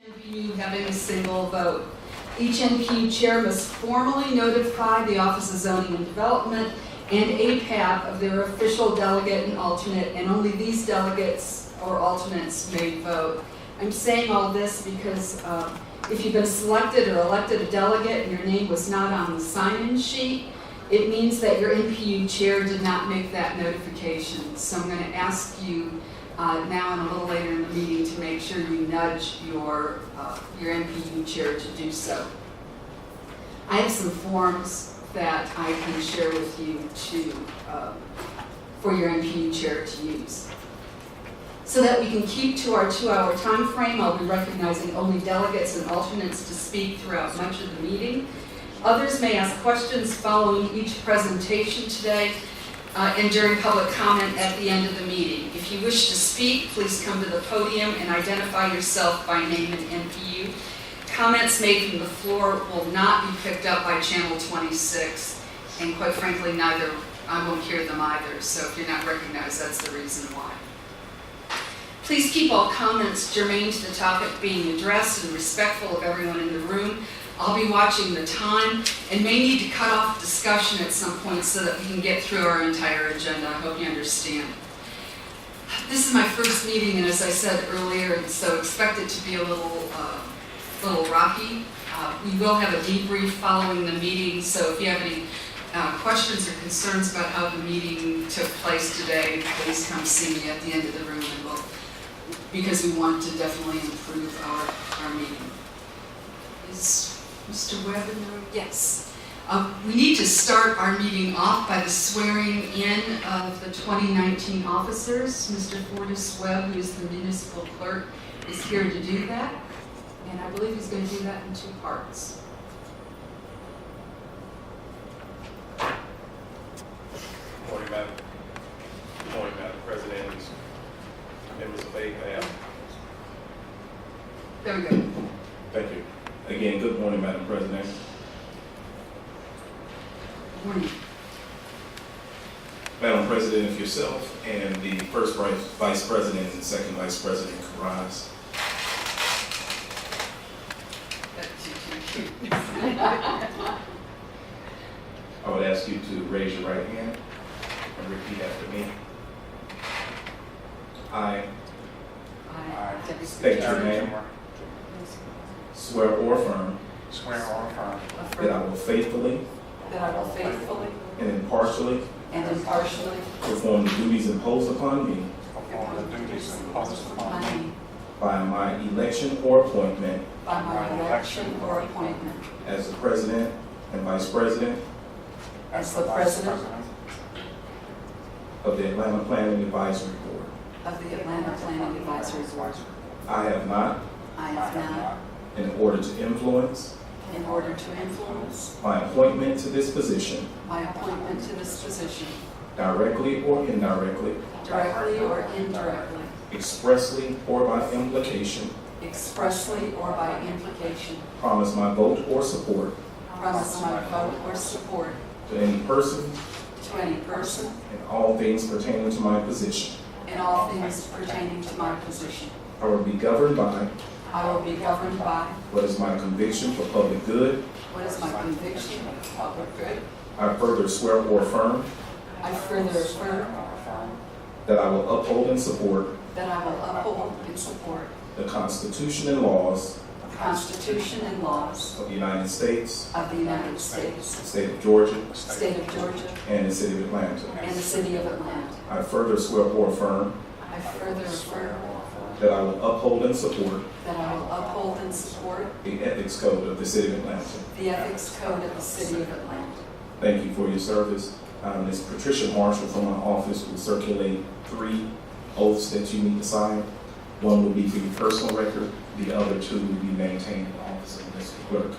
NPU having a single vote. Each NPU chair must formally notify the Office of Zoning and Development and APAP of their official delegate and alternate, and only these delegates or alternates may vote. I'm saying all this because if you've been selected or elected a delegate and your name was not on the sign-in sheet, it means that your NPU chair did not make that notification. So I'm going to ask you now and a little later in the meeting to make sure you nudge your NPU chair to do so. I have some forms that I can share with you for your NPU chair to use. So that we can keep to our 2-hour time frame, I'll be recognizing only delegates and alternates to speak throughout much of the meeting. Others may ask questions following each presentation today and during public comment at the end of the meeting. If you wish to speak, please come to the podium and identify yourself by name and NPU. Comments made from the floor will not be picked up by Channel 26, and quite frankly, I won't hear them either, so if you're not recognized, that's the reason why. Please keep all comments germane to the topic being addressed and respectful of everyone in the room. I'll be watching the time and may need to cut off discussion at some point so that we can get through our entire agenda. I hope you understand. This is my first meeting, and as I said earlier, so expect it to be a little rocky. We will have a debrief following the meeting, so if you have any questions or concerns about how the meeting took place today, please come see me at the end of the room, and because we want to definitely improve our meeting. Is Mr. Webb in the room? Yes. We need to start our meeting off by the swearing in of the 2019 officers. Mr. Fortis Webb, who is the municipal clerk, is here to do that. And I believe he's going to do that in 2 parts. Good morning, Madam President, members of APAP. There we go. Thank you. Again, good morning, Madam President. Good morning. Madam President, if yourself and the first Vice President and second Vice President could rise. I would ask you to raise your right hand and repeat after me. I state your name, swear or affirm that I will faithfully and impartially perform the duties imposed upon me by my election or appointment as the President and Vice President of the Atlanta Planning Advisory Board. I have not, in order to influence my appointment to this position, directly or indirectly, expressly or by implication, promise my vote or support to any person in all things pertaining to my position. I will be governed by what is my conviction for public good. I further swear or affirm that I will uphold and support the Constitution and laws of the United States, the state of Georgia, and the city of Atlanta. I further swear or affirm that I will uphold and support the ethics code of the city of Atlanta. Thank you for your service. Ms. Patricia Marshall from my office will circulate 3 oaths that you need to sign. One will be for your personal record. The other 2 will be maintained in the office of the Municipal Clerk.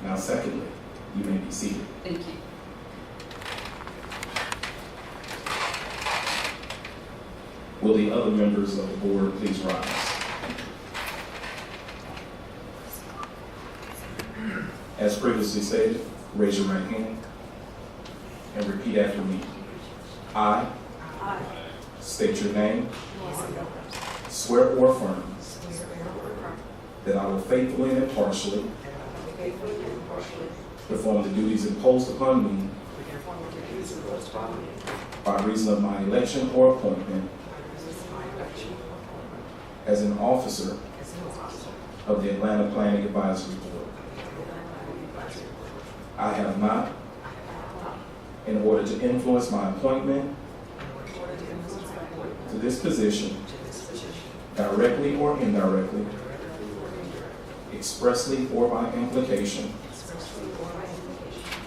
Now, secondly, you may be seated. Thank you. Will the other members of the board please rise? As previously stated, raise your right hand and repeat after me. I state your name, swear or affirm that I will faithfully and impartially perform the duties imposed upon me by reason of my election or appointment as an officer of the Atlanta Planning Advisory Board. I have not, in order to influence my appointment to this position, directly or indirectly, expressly or by implication,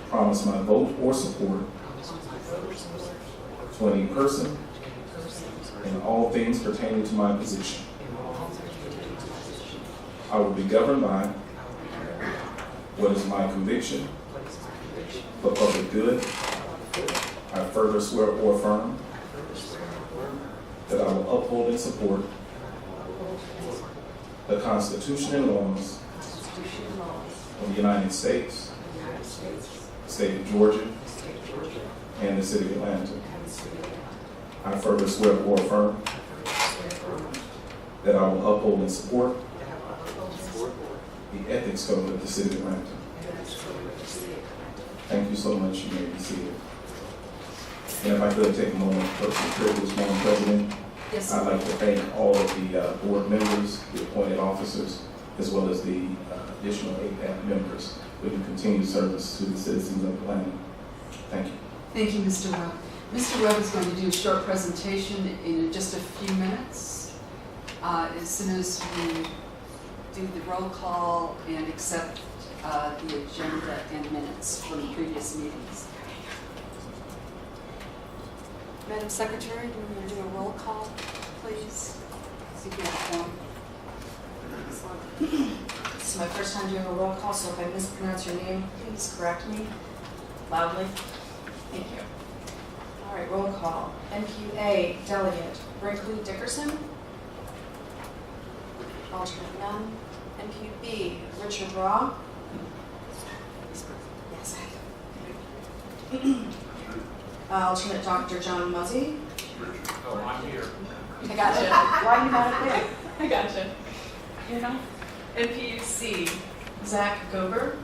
promise my vote or support to any person in all things pertaining to my position. I will be governed by what is my conviction for public good. I further swear or affirm that I will uphold and support the Constitution and laws of the United States, the state of Georgia, and the city of Atlanta. I further swear or affirm that I will uphold and support the ethics code of the city of Atlanta. Thank you so much. You may be seated. And if I could take a moment of personal privilege, Madam President, Yes, I'd like to thank all of the board members, the appointed officers, as well as the additional APAC members for your continued service to the citizens of Atlanta. Thank you. thank you, Mr. Webb. Mr. Webb is going to do a short presentation in just a few minutes. As soon as we do the roll call and accept the agenda and minutes from the previous meetings. Madam Secretary, do you want to do a roll call, please? See if you have a form. This is my first time doing a roll call, so if I mispronounce your name, please correct me loudly. Thank you. All right, roll call. NQA Delegate Brinkley Dickerson. Alternate none. NQB Richard Raw. Yes. Alternate Dr. John Muzzy. Oh, I'm here. I gotcha. Why are you not up there? I gotcha. You know? NPC. Zach Gober.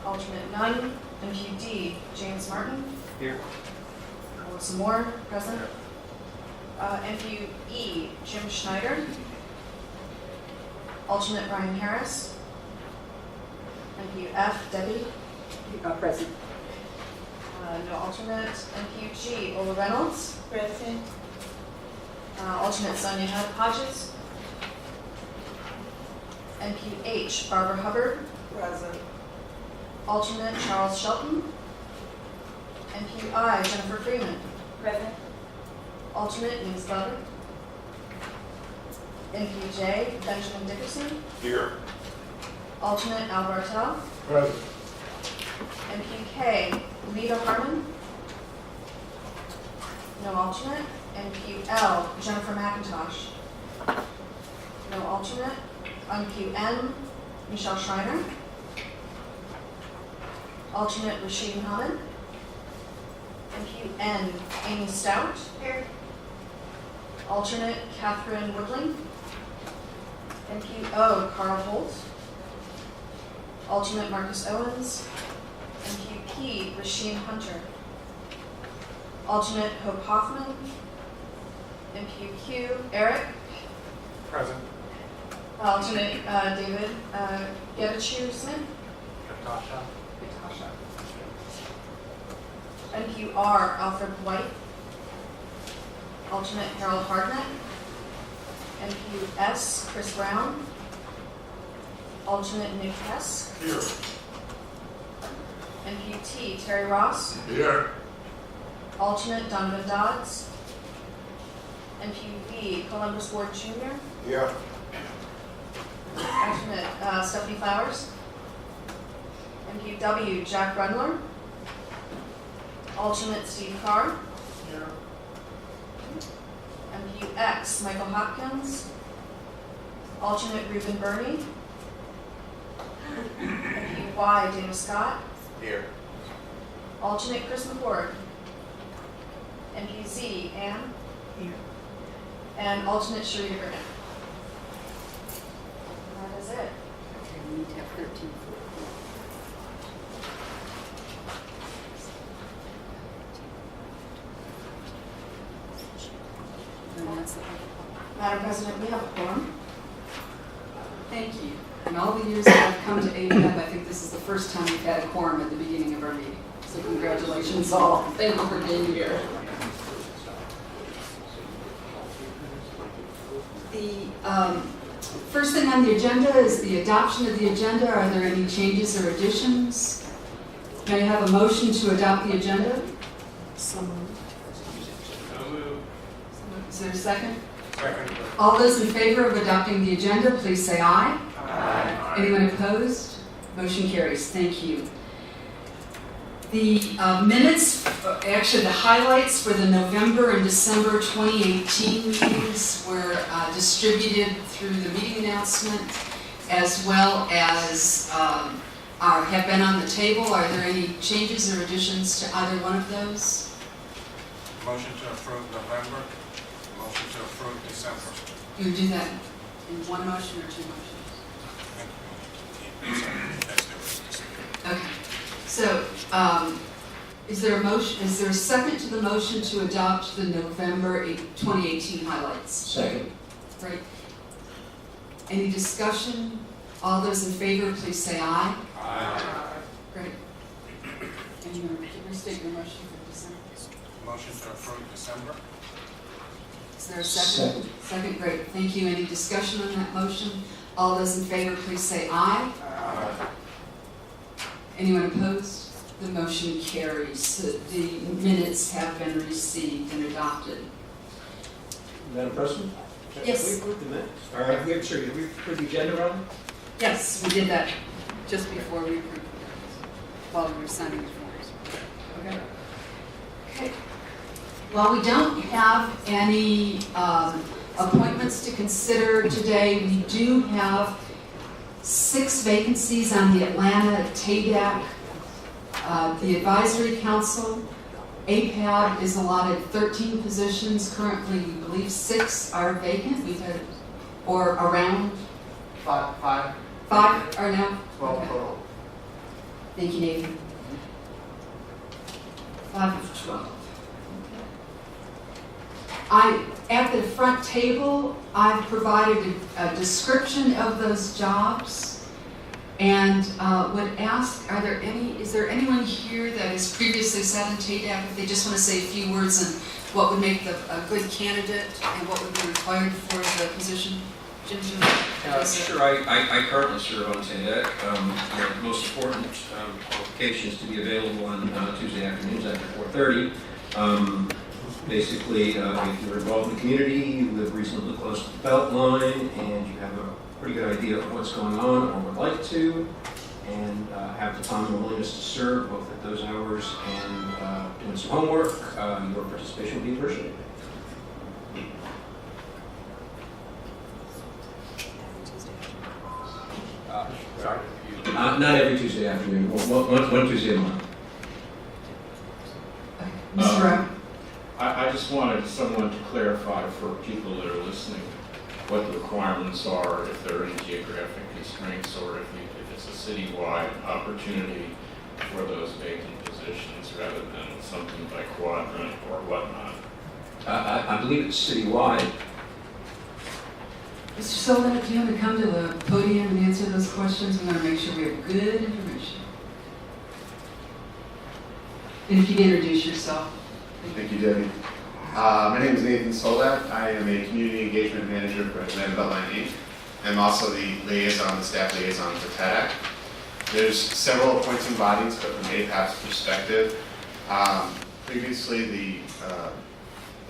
Alternate none. NQD James Martin. Here. Some more present. NQE Jim Schneider. Alternate Brian Harris. NQF Debbie. Present. No alternate. NQG Ola Reynolds. Present. Alternate Sonia Hodges. NQH Barbara Hubbard. Present. Alternate Charles Shelton. NQI Jennifer Freeman. Present. Alternate Ms. Glover. NQJ Benjamin Dickerson. Here. Alternate Al Bartel. Present. NQK Lita Harmon. No alternate. NQL Jennifer McIntosh. No alternate. NQN Michelle Schreiner. Alternate Rashid Muhammad. NQN Amy Stout. Here. Alternate Catherine Woodling. NQO Carl Holt. Alternate Marcus Owens. NQP Rasheen Hunter. Alternate Hope Hoffman. NQQ Eric. Present. Alternate David Getachew Smith. Natasha. NQR Alfred White. Alternate Harold Hardnett. NQS Chris Brown. Alternate Nick Hess. Here. NQT Terry Ross. Here. Alternate Donovan Dodds. NQV Columbus Ward Jr. Here. Alternate Stephanie Flowers. NQW Jack Brunler. Alternate Steve Carr. Here. NQX Michael Hopkins. Alternate Reuben Burney. NQY Dana Scott. Here. Alternate Chris McCord. NQZ Ann. Here. And alternate Sharita Burnett. is it. Okay, we need to have 13. And that's the Madam President, we have a quorum. Thank you. In all the years that I've come to APEP, I think this is the first time we've had a quorum at the beginning of our meeting. So congratulations all. Thank you for being here. The first thing on the agenda is the adoption of the agenda. Are there any changes or additions? May I have a motion to adopt the agenda? So moved. Is there a second? Second. All those in favor of adopting the agenda, please say aye. Aye. Anyone opposed? Motion carries. Thank you. The minutes, actually the highlights for the November and December 2018 meetings were distributed through the meeting announcement, as well as have been on the table. Are there any changes or additions to either one of those? Motion to approve November, motion to approve December. You would do that in one motion or two motions? Okay. So, is there a motion? Is there a second to the motion to adopt the November 2018 highlights? Second. Right. Any discussion? All those in favor, please say aye. Aye. Great. And you want to restate your motion for December? Motion to approve December. Is there a second? Second, great. Thank you. Any discussion on that motion? All those in favor, please say aye. Aye. Anyone opposed? The motion carries. The minutes have been received and adopted. Madam President? Yes. Have we approved the minutes? All right, have we approved the agenda on? Yes, we did that just before we approved it, while we were signing the forms. Okay. Okay. While we don't have any appointments to consider today, we do have 6 vacancies on the Atlanta TADAC, the Advisory Council. APAB is allotted 13 positions. Currently, we believe 6 are vacant. We've had, or around Five. 5 are now. 12 Okay. total. Thank you, Nathan. 5 of 12. At the front table, I've provided a description of those jobs and would ask, is there anyone here that has previously sat in TADAC, if they just want to say a few words on what would make a good candidate and what would be required for the position? Ginger? Sure, I currently serve on TADAC. The most important qualification is to be available on Tuesday afternoons after 4:30. Basically, if you're involved in the community, you live reasonably close to the belt line, and you have a pretty good idea of what's going on or would like to, and have the time and willingness to serve both at those hours and doing some homework, your participation will be appreciated. Sorry. Not every Tuesday afternoon, one Tuesday a month. Mr. Rowe? I just wanted someone to clarify for people that are listening what the requirements are, if there are any geographic constraints, or if it's a citywide opportunity for those vacant positions rather than something by quadrant or whatnot. I believe it's citywide. Mr. Sullivan, if you want to come to the podium and answer those questions, we want to make sure we have good information. And if you can introduce yourself. Thank you, Debbie. My name is Nathan Solak. I am a community engagement manager for Atlanta Beltline Inc. I'm also the staff liaison for TADAC. There's several appointing bodies, but from APAP's perspective, previously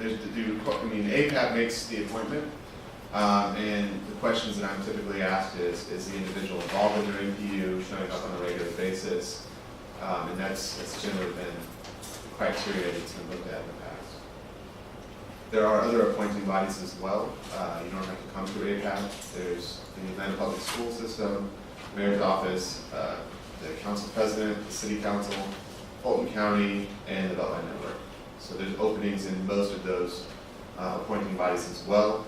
APAP makes the appointment, and the questions that I'm typically asked is the individual involved in their NPU, showing up on a regular basis, and that's generally been criteria that's been looked at in the past. There are other appointing bodies as well. You don't have to come through APAP. There's the Atlanta Public School System, Mayor's Office, the Council President, the City Council, Fulton County, and the Beltline Network. So there's openings in most of those appointing bodies as well.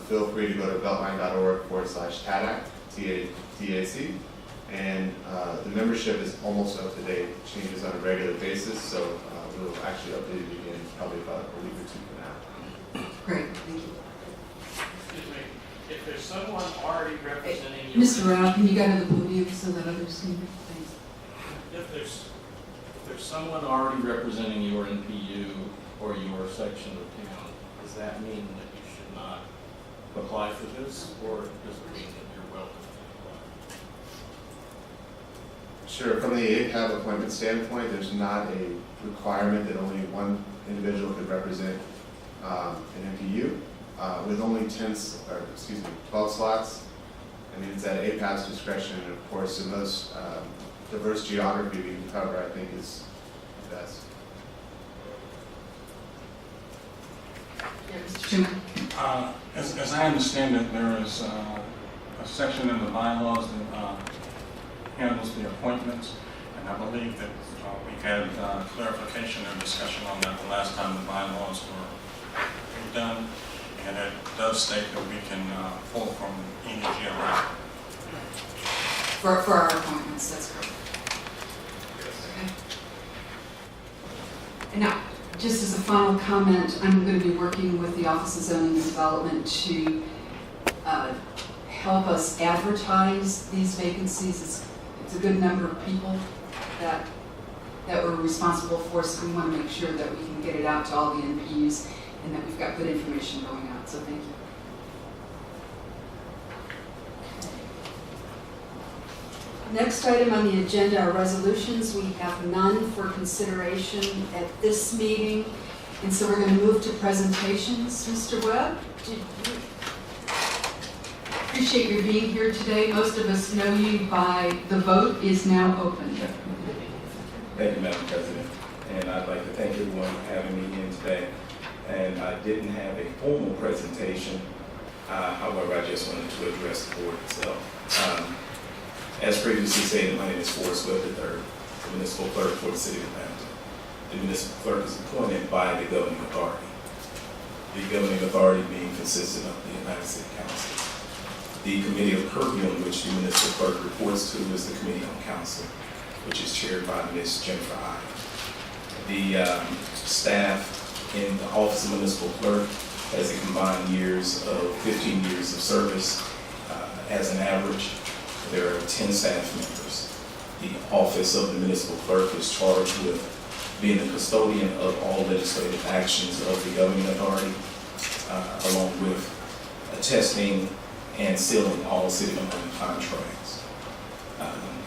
Feel free to go to beltline.org/TADAC, DAC. And the membership is almost up to date, changes on a regular basis, so we'll actually update it again probably about a week or two from now. Great, thank you. Excuse me, if there's someone already representing you. Mr. Rao, can you go to the podium so that others can hear? Thanks. If there's Someone already representing your NPU or your section of town, does that mean that you should not apply for this, or does it mean that you're welcome to apply? Sure, from the APAB appointment standpoint, there's not a requirement that only one individual could represent an MPU. With only 12 slots, I mean, it's at APAB's discretion, and of course, the most diverse geography we can cover, I think, is best. Yeah, Mr. Schumer. As I understand it, there is a section in the bylaws that handles the appointments, and I believe that we had clarification and discussion on that the last time the bylaws were redone, and it does state that we can pull from any geographic. For our appointments, that's correct. Okay. And now, just as a final comment, I'm going to be working with the Office of Zoning and Development to help us advertise these vacancies. It's a good number of people that we're responsible for, so we want to make sure that we can get it out to all the NPUs and that we've got good information going out, so thank you. Next item on the agenda are resolutions. We have none for consideration at this meeting, and so we're going to move to presentations. Mr. Webb, appreciate your being here today. Most of us know you by the vote is now open. Thank you, Madam President. And I'd like to thank everyone for having me in today. And I didn't have a formal presentation. However, I just wanted to address the board itself. As previously stated, my name is Forrest Webb III, the Municipal Clerk for the City of Atlanta. The Municipal Clerk is appointed by the Governing Authority. The Governing Authority being consistent of the Atlanta City Council. The committee of purview in which the Municipal Clerk reports to is the Committee on Council, which is chaired by Ms. Jennifer I. The staff in the Office of Municipal Clerk has a combined years of 15 years of service. As an average, there are 10 staff members. The Office of the Municipal Clerk is charged with being the custodian of all legislative actions of the governing authority, along with attesting and sealing all city-owned contracts.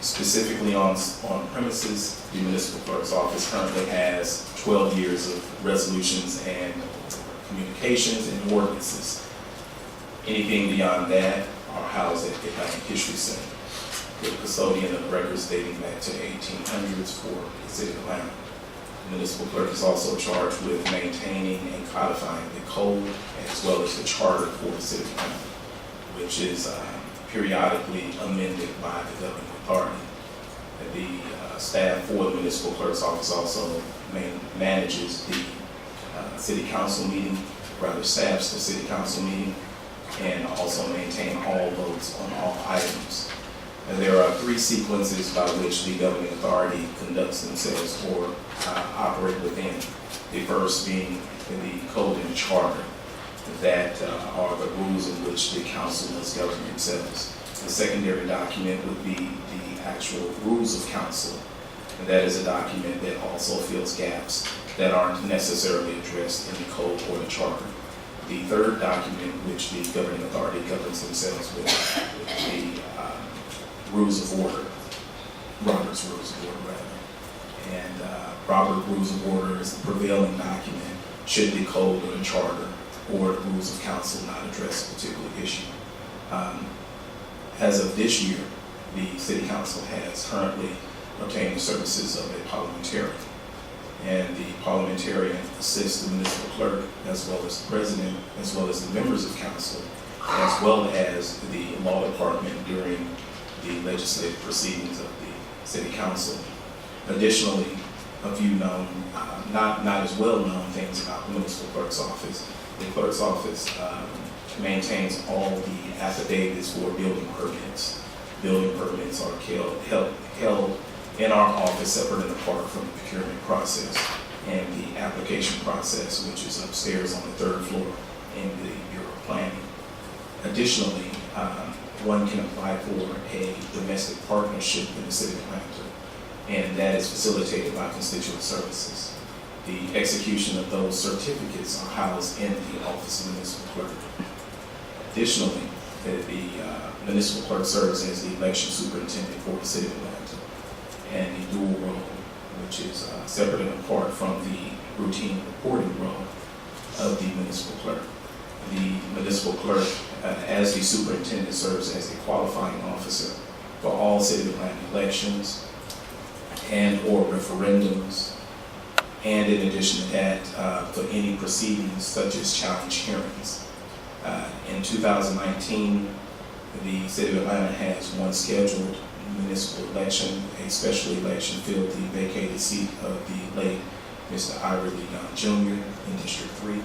Specifically on premises, the Municipal Clerk's office currently has 12 years of resolutions and communications and ordinances. Anything beyond that are housed at the Atlanta History Center, with a custodian of records dating back to the 1800s for the City of Atlanta. The Municipal Clerk is also charged with maintaining and codifying the code as well as the charter for the City of Atlanta, which is periodically amended by the governing authority. The staff for the Municipal Clerk's office also manages the City Council meeting, rather staffs the City Council meeting, and also maintain all votes on all items. And there are 3 sequences by which the governing authority conducts themselves or operate within. The first being the code and charter, that are the rules in which the council must govern themselves. The secondary document would be the actual rules of council, and that is a document that also fills gaps that aren't necessarily addressed in the code or the charter. The third document, which the governing authority governs themselves with, the rules of order, Robert's Rules of Order, rather. And Robert's Rules of Order is the prevailing document should the code or the charter or the rules of council not address a particular issue. As of this year, the City Council has currently obtained the services of a parliamentarian. And the parliamentarian assists the municipal clerk, as well as the president, as well as the members of council, as well as the law department during the legislative proceedings of the City Council. Additionally, a few known, not as well known things about the municipal clerk's office. The clerk's office maintains all the affidavits for building permits building permits are held in our office separate and apart from the procurement process and the application process, which is upstairs on the 3rd floor in the Bureau of Planning. Additionally, one can apply for a domestic partnership in the city of Atlanta, and that is facilitated by constituent services. The execution of those certificates are housed in the Office of Municipal Clerk. Additionally, the Municipal Clerk serves as the election superintendent for the city of Atlanta, and the dual role, which is separate and apart from the routine reporting role of the Municipal Clerk. The Municipal Clerk, as the superintendent, serves as a qualifying officer for all city of Atlanta elections and or referendums, and in addition to that, for any proceedings such as challenge hearings. In 2019, the city of Atlanta has one scheduled municipal election, a special election filled the vacated seat of the late Mr. Ira Lee Young Jr. in District 3.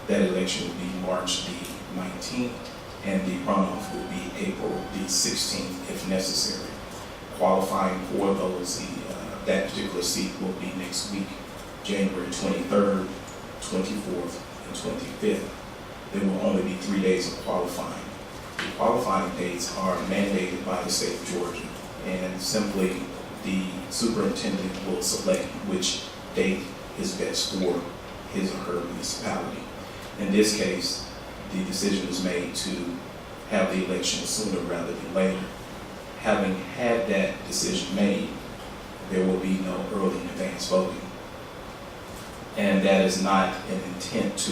That election will be March the 19th, and the runoff will be April the 16th if necessary. Qualifying for those, that particular seat will be next week, January 23rd, 24th, and 25th. There will only be 3 days of qualifying. The qualifying dates are mandated by the state of Georgia, and simply the superintendent will select which date is best for his or her municipality. In this case, the decision is made to have the election sooner rather than later. Having had that decision made, there will be no early and advance voting. And that is not an intent to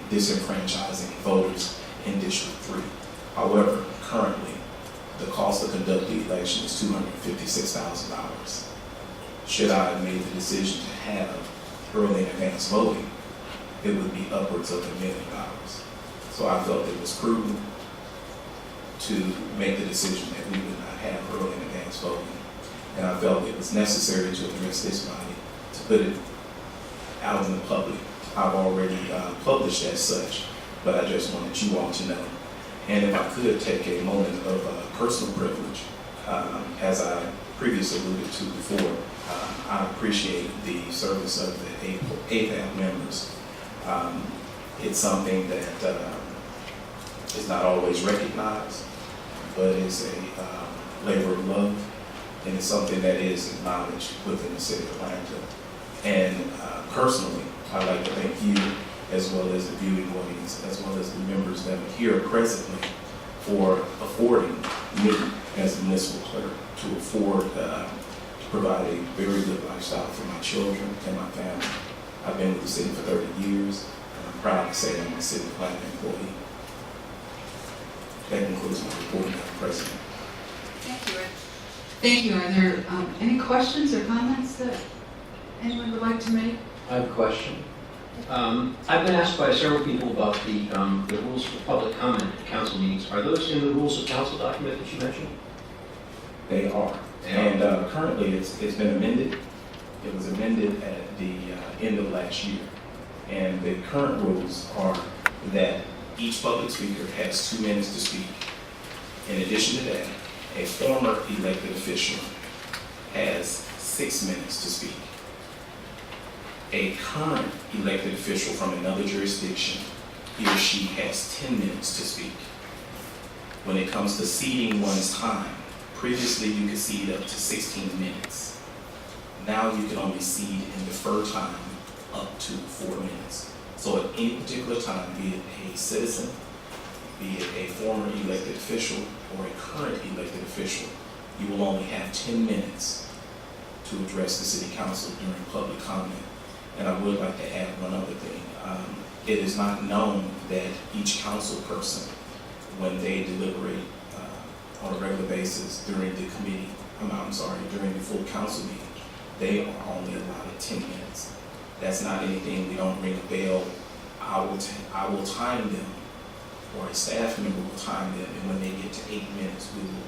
disenfranchise any voters in District 3. However, currently, the cost to conduct the election is $256,000. Should I have made the decision to have early and advance voting, it would be upwards of $1 million. So I felt it was prudent to make the decision that we would not have early and advance voting. And I felt it was necessary to address this body, to put it out in the public. I've already published as such, but I just wanted you all to know. And if I could take a moment of personal privilege, as I previously alluded to before, I appreciate the service of the APAP members. It's something that is not always recognized, but is a labor of love, and it's something that is acknowledged within the city of Atlanta. And personally, I'd like to thank you, as well as the viewing audience, as well as the members that are here presently, for affording me, as a municipal clerk, to provide a very good lifestyle for my children and my family. I've been with the city for 30 years, and I'm proud to say I'm a city of Atlanta employee. That concludes my report, Madam President. Thank you, Ed. Thank you. Are there any questions or comments that anyone would like to make? I have a question. I've been asked by several people about the rules for public comment at council meetings. Are those in the rules of council document that you mentioned? They are. And currently it's been amended. It was amended at the end of last year. And the current rules are that each public speaker has 2 minutes to speak. In addition to that, a former elected official has 6 minutes to speak. A current elected official from another jurisdiction, he or she has 10 minutes to speak. When it comes to ceding one's time, previously you could cede up to 16 minutes. Now you can only cede and defer time up to 4 minutes. So at any particular time, be it a citizen, be it a former elected official, or a current elected official, you will only have 10 minutes to address the city council during public comment. And I would like to add one other thing. It is not known that each council person, when they deliberate on a regular basis during the during the full council meeting, they are only allotted 10 minutes. That's not anything, we don't ring a bell. I will time them, or a staff member will time them, and when they get to 8 minutes, we will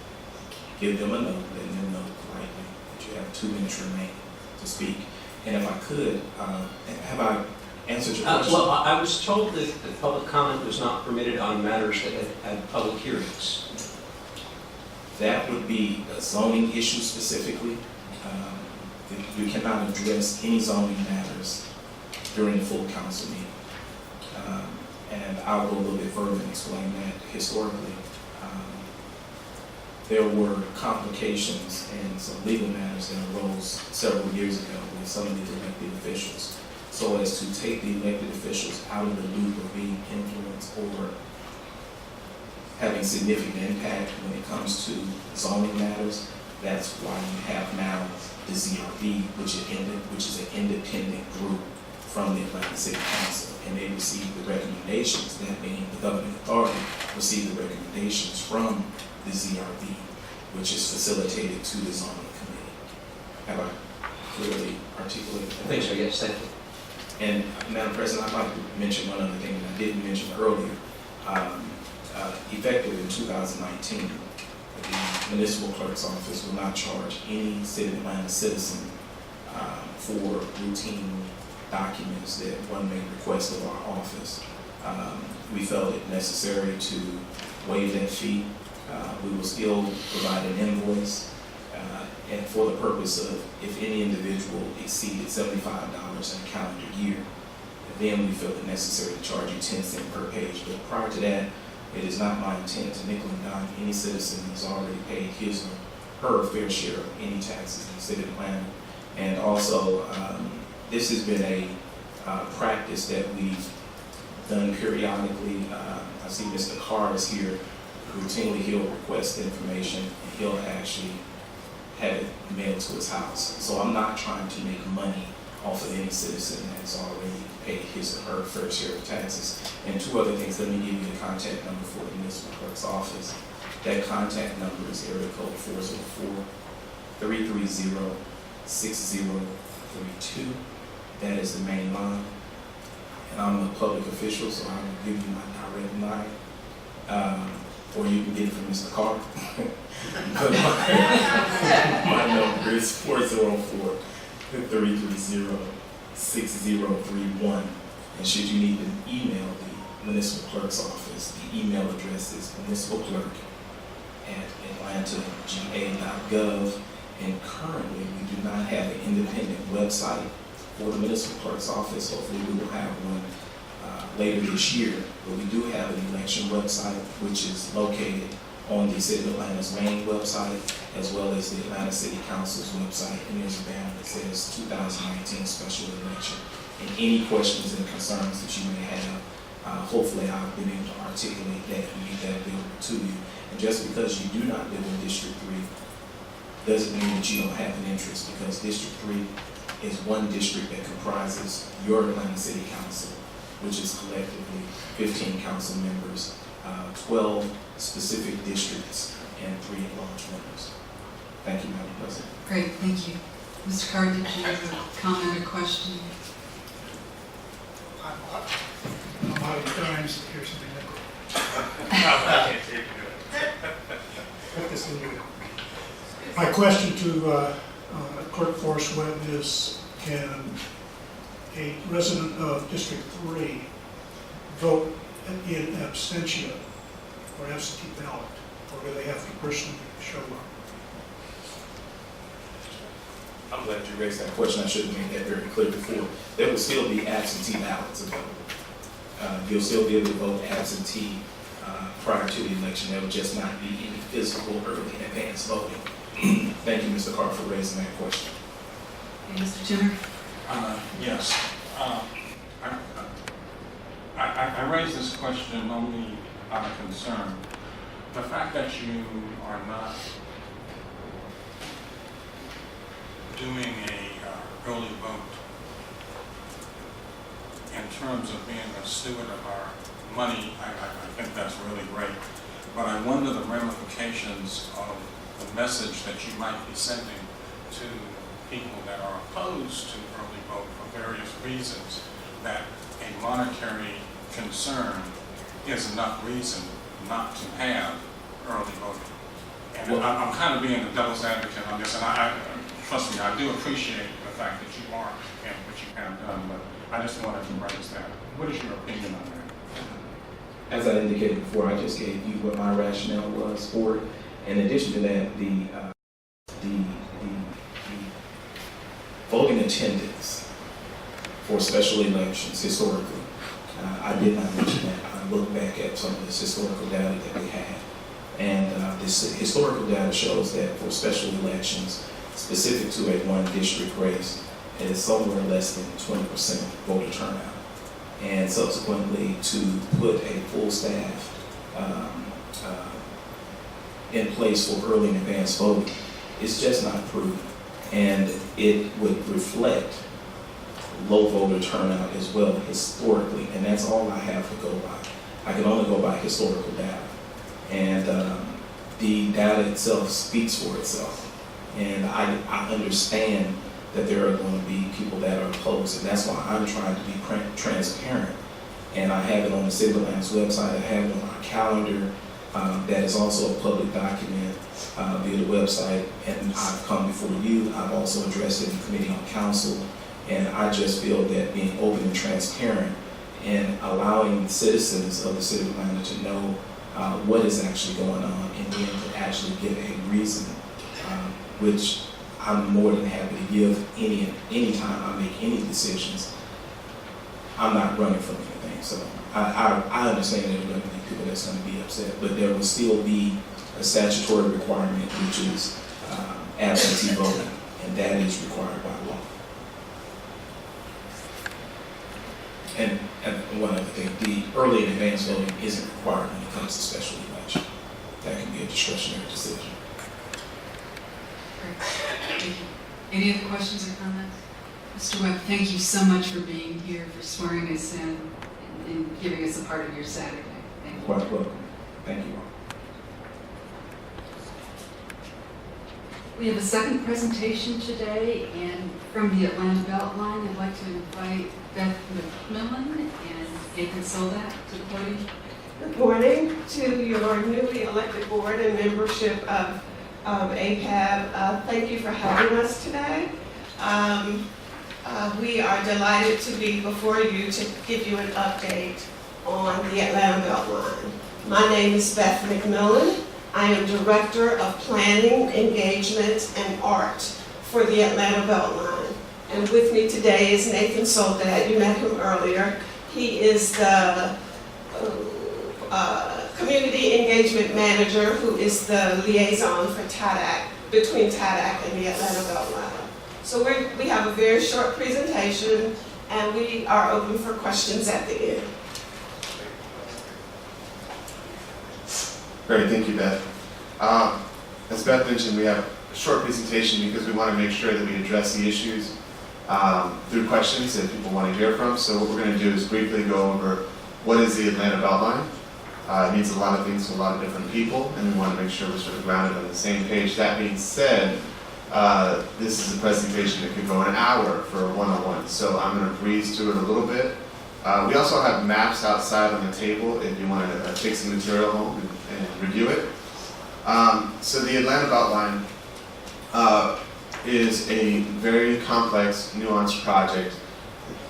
give them a note, letting them know politely that you have 2 minutes remaining to speak. And if I could, have I answered your question? Well, I was told that public comment was not permitted on matters that had public hearings. That would be a zoning issue specifically. You cannot address any zoning matters during the full council meeting. And I'll go a little bit further and explain that historically. There were complications and some legal matters that arose several years ago with some of these elected officials, so as to take the elected officials out of the loop of being influenced or having significant impact when it comes to zoning matters. That's why you have now the ZRB, which is an independent group from the Atlanta City Council, and they receive the recommendations, that meaning the governing authority receive the recommendations from the ZRB, which is facilitated to the zoning committee. Have I clearly articulated that? I think so, yes, thank you. And Madam President, I'd like to mention one other thing that I didn't mention earlier. Effective in 2019, the Municipal Clerk's Office will not charge any City of Atlanta citizen for routine documents that one may request of our office. We felt it necessary to waive that fee. We will still provide an invoice, and for the purpose of if any individual exceeded $75 in a calendar year, then we feel it necessary to charge you 10 cents per page. But prior to that, it is not my intent to nickel and dime any citizen who's already paid his or her fair share of any taxes in the City of Atlanta. And also, this has been a practice that we've done periodically. I see Mr. Carr is here. Routinely, he'll request information and he'll actually have it mailed to his house. So I'm not trying to make money off of any citizen that's already paid his or her fair share of taxes. And two other things, let me give you the contact number for the Municipal Clerk's Office. That contact number is area code 404-330-6032. That is the main line. And I'm a public official, so I will give you my direct line. Or you can get it from Mr. Carr. But my number is 404-330-6031. And should you need to email the Municipal Clerk's Office, the email address is municipalclerk@atlantagA.gov. And currently, we do not have an independent website for the Municipal Clerk's Office. Hopefully, we will have one later this year. But we do have an election website, which is located on the City of Atlanta's main website, as well as the Atlanta City Council's website. And there's a banner that says 2019 special election. And any questions and concerns that you may have, hopefully I've been able to articulate that and make that available to you. And just because you do not live in District 3 doesn't mean that you don't have an interest, because District 3 is one district that comprises your Atlanta City Council, which is collectively 15 council members, 12 specific districts, and 3 at-large members. Thank you, Madam President. Great, thank you. Mr. Carr, did you have a comment or question? I'm out of time, so here's something nickel. Put this in here. My question to Clerk Forrest Webb is, can a resident of District 3 vote in absentia or absentee ballot, or do they have to personally show up? I'm glad you raised that question. I should have made that very clear before. There will still be absentee ballots available. You'll still be able to vote absentee prior to the election. There will just not be any physical early advance voting. Thank you, Mr. Carr, for raising that question. Okay, Mr. Jenner? Yes. I raise this question only out of concern. The fact that you are not doing a early vote in terms of being a steward of our money, I think that's really great. But I wonder the ramifications of the message that you might be sending to people that are opposed to early vote for various reasons, that a monetary concern is enough reason not to have early voting. And Well, I'm kind of being the devil's advocate on this, and I trust me, I do appreciate the fact that you are and what you have done, but I just wanted to raise that. What is your opinion on that? As I indicated before, I just gave you what my rationale was for it. In addition to that, the voting attendance for special elections historically, I did not mention that. I looked back at some of this historical data that we had, and this historical data shows that for special elections, specific to a one district race, it is somewhere less than 20% voter turnout. And subsequently, to put a full staff in place for early and advanced voting is just not prudent. And it would reflect low voter turnout as well historically, and that's all I have to go by. I can only go by historical data. And the data itself speaks for itself. And I understand that there are going to be people that are opposed, and that's why I'm trying to be transparent. And I have it on the City of Atlanta's website, I have it on our calendar, that is also a public document via the website, and I've come before you. I've also addressed it in Committee on Council, and I just feel that being open and transparent and allowing citizens of the City of Atlanta to know what is actually going on, and then to actually give a reason, which I'm more than happy to give any time I make any decisions. I'm not running from anything, so I understand that there are going to be people that's going to be upset, but there will still be a statutory requirement, which is absentee voting, and that is required by law. And one other thing, the early and advanced voting isn't required when it comes to special election. That can be a discretionary decision. Great. Thank you. Any other questions or comments? Mr. Webb, thank you so much for being here, for swearing us in, and giving us a part of your Saturday. Thank you. Quite welcome. Thank you all. We have a second presentation today, and from the Atlanta Beltline, I'd like to invite Beth McMillan and Nathan Soldat to the podium. Good morning to your newly elected board and membership of APAB. Thank you for having us today. We are delighted to be before you to give you an update on the Atlanta Beltline. My name is Beth McMillan. I am Director of Planning, Engagement, and Art for the Atlanta Beltline. And with me today is Nathan Soldat. You met him earlier. He is the Community Engagement Manager, who is the liaison for TADAC, between TADAC and the Atlanta Beltline. So we have a very short presentation, and we are open for questions at the end. Great, thank you, Beth. As Beth mentioned, we have a short presentation because we want to make sure that we address the issues through questions that people want to hear from. So what we're going to do is briefly go over what is the Atlanta Beltline. It means a lot of things to a lot of different people, and we want to make sure we're sort of grounded on the same page. That being said, this is a presentation that could go an hour for a one-on-one, so I'm going to breeze through it a little bit. We also have maps outside on the table if you want to take some material home and review it. So the Atlanta Beltline is a very complex, nuanced project,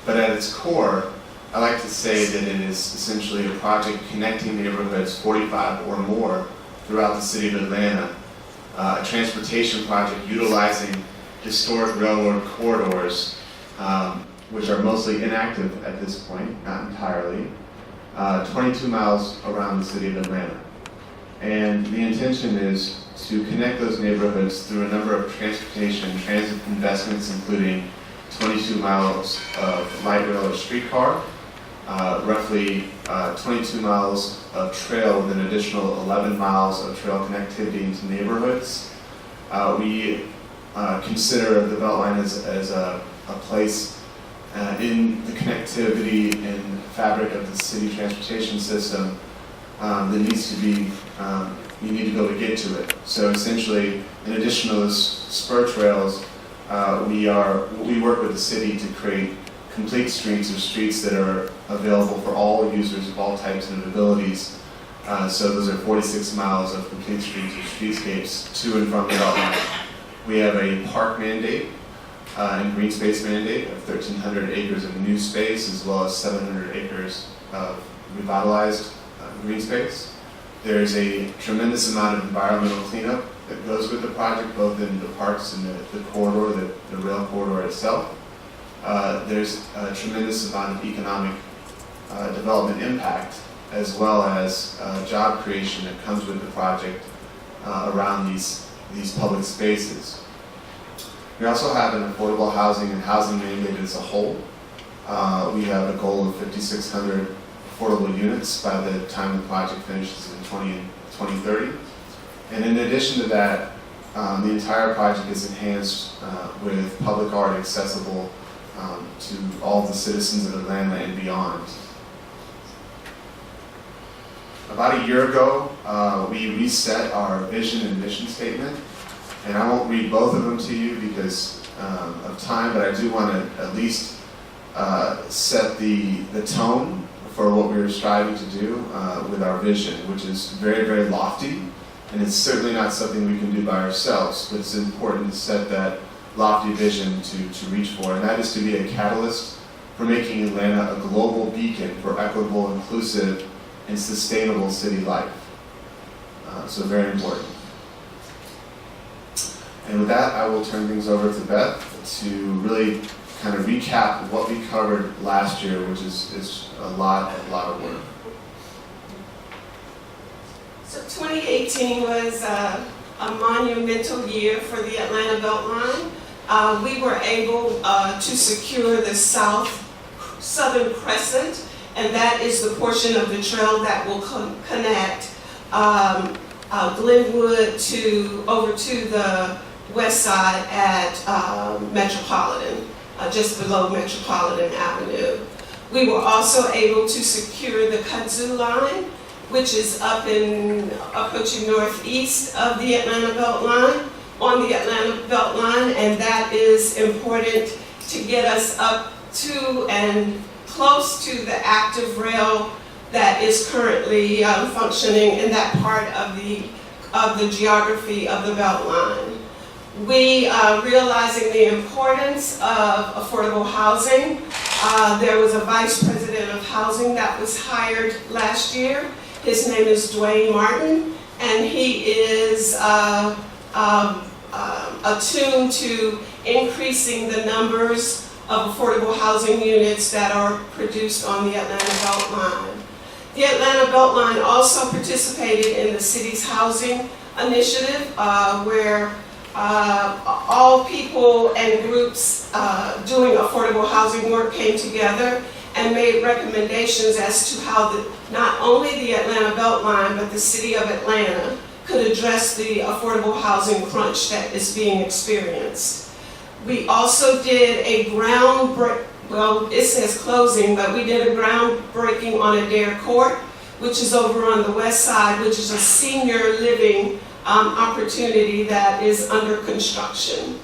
but at its core, I like to say that it is essentially a project connecting neighborhoods 45 or more throughout the city of Atlanta, a transportation project utilizing historic railroad corridors, which are mostly inactive at this point, not entirely, 22 miles around the city of Atlanta. And the intention is to connect those neighborhoods through a number of transportation and transit investments, including 22 miles of light rail or streetcar, roughly 22 miles of trail with an additional 11 miles of trail connectivity into neighborhoods. We consider the Beltline as a place in the connectivity and fabric of the city transportation system that needs to be, you need to be able to get to it. So essentially, in addition to those spur trails, we work with the city to create complete streets of streets that are available for all users of all types and abilities. So those are 46 miles of complete streets or streetscapes to and from the Beltline. We have a park mandate and green space mandate of 1,300 acres of new space, as well as 700 acres of revitalized green space. There's a tremendous amount of environmental cleanup that goes with the project, both in the parks and the corridor, the rail corridor itself. There's a tremendous amount of economic development impact, as well as job creation that comes with the project around these public spaces. We also have an affordable housing and housing mandate as a whole. We have a goal of 5,600 affordable units by the time the project finishes in 2030. And in addition to that, the entire project is enhanced with public art accessible to all the citizens of Atlanta and beyond. About a year ago, we reset our vision and mission statement, and I won't read both of them to you because of time, but I do want to at least set the tone for what we were striving to do with our vision, which is very, very lofty, and it's certainly not something we can do by ourselves, but it's important to set that lofty vision to reach for, and that is to be a catalyst for making Atlanta a global beacon for equitable, inclusive, and sustainable city life. So very important. And with that, I will turn things over to Beth to really kind of recap what we covered last year, which is a lot of work. So 2018 was a monumental year for the Atlanta Beltline. We were able to secure the southern crescent, and that is the portion of the trail that will connect Glenwood over to the west side at Metropolitan, just below Metropolitan Avenue. We were also able to secure the Kudzu line, which is approaching northeast of the Atlanta Beltline, on the Atlanta Beltline, and that is important to get us up to and close to the active rail that is currently functioning in that part of the geography of the Beltline. We realizing the importance of affordable housing. There was a vice president of housing that was hired last year. His name is Dwayne Martin, and he is attuned to increasing the numbers of affordable housing units that are produced on the Atlanta Beltline. The Atlanta Beltline also participated in the city's housing initiative, where all people and groups doing affordable housing work came together and made recommendations as to how not only the Atlanta Beltline, but the city of Atlanta could address the affordable housing crunch that is being experienced. We also did a it says closing, but we did a groundbreaking on Adair Court, which is over on the west side, which is a senior living opportunity that is under construction.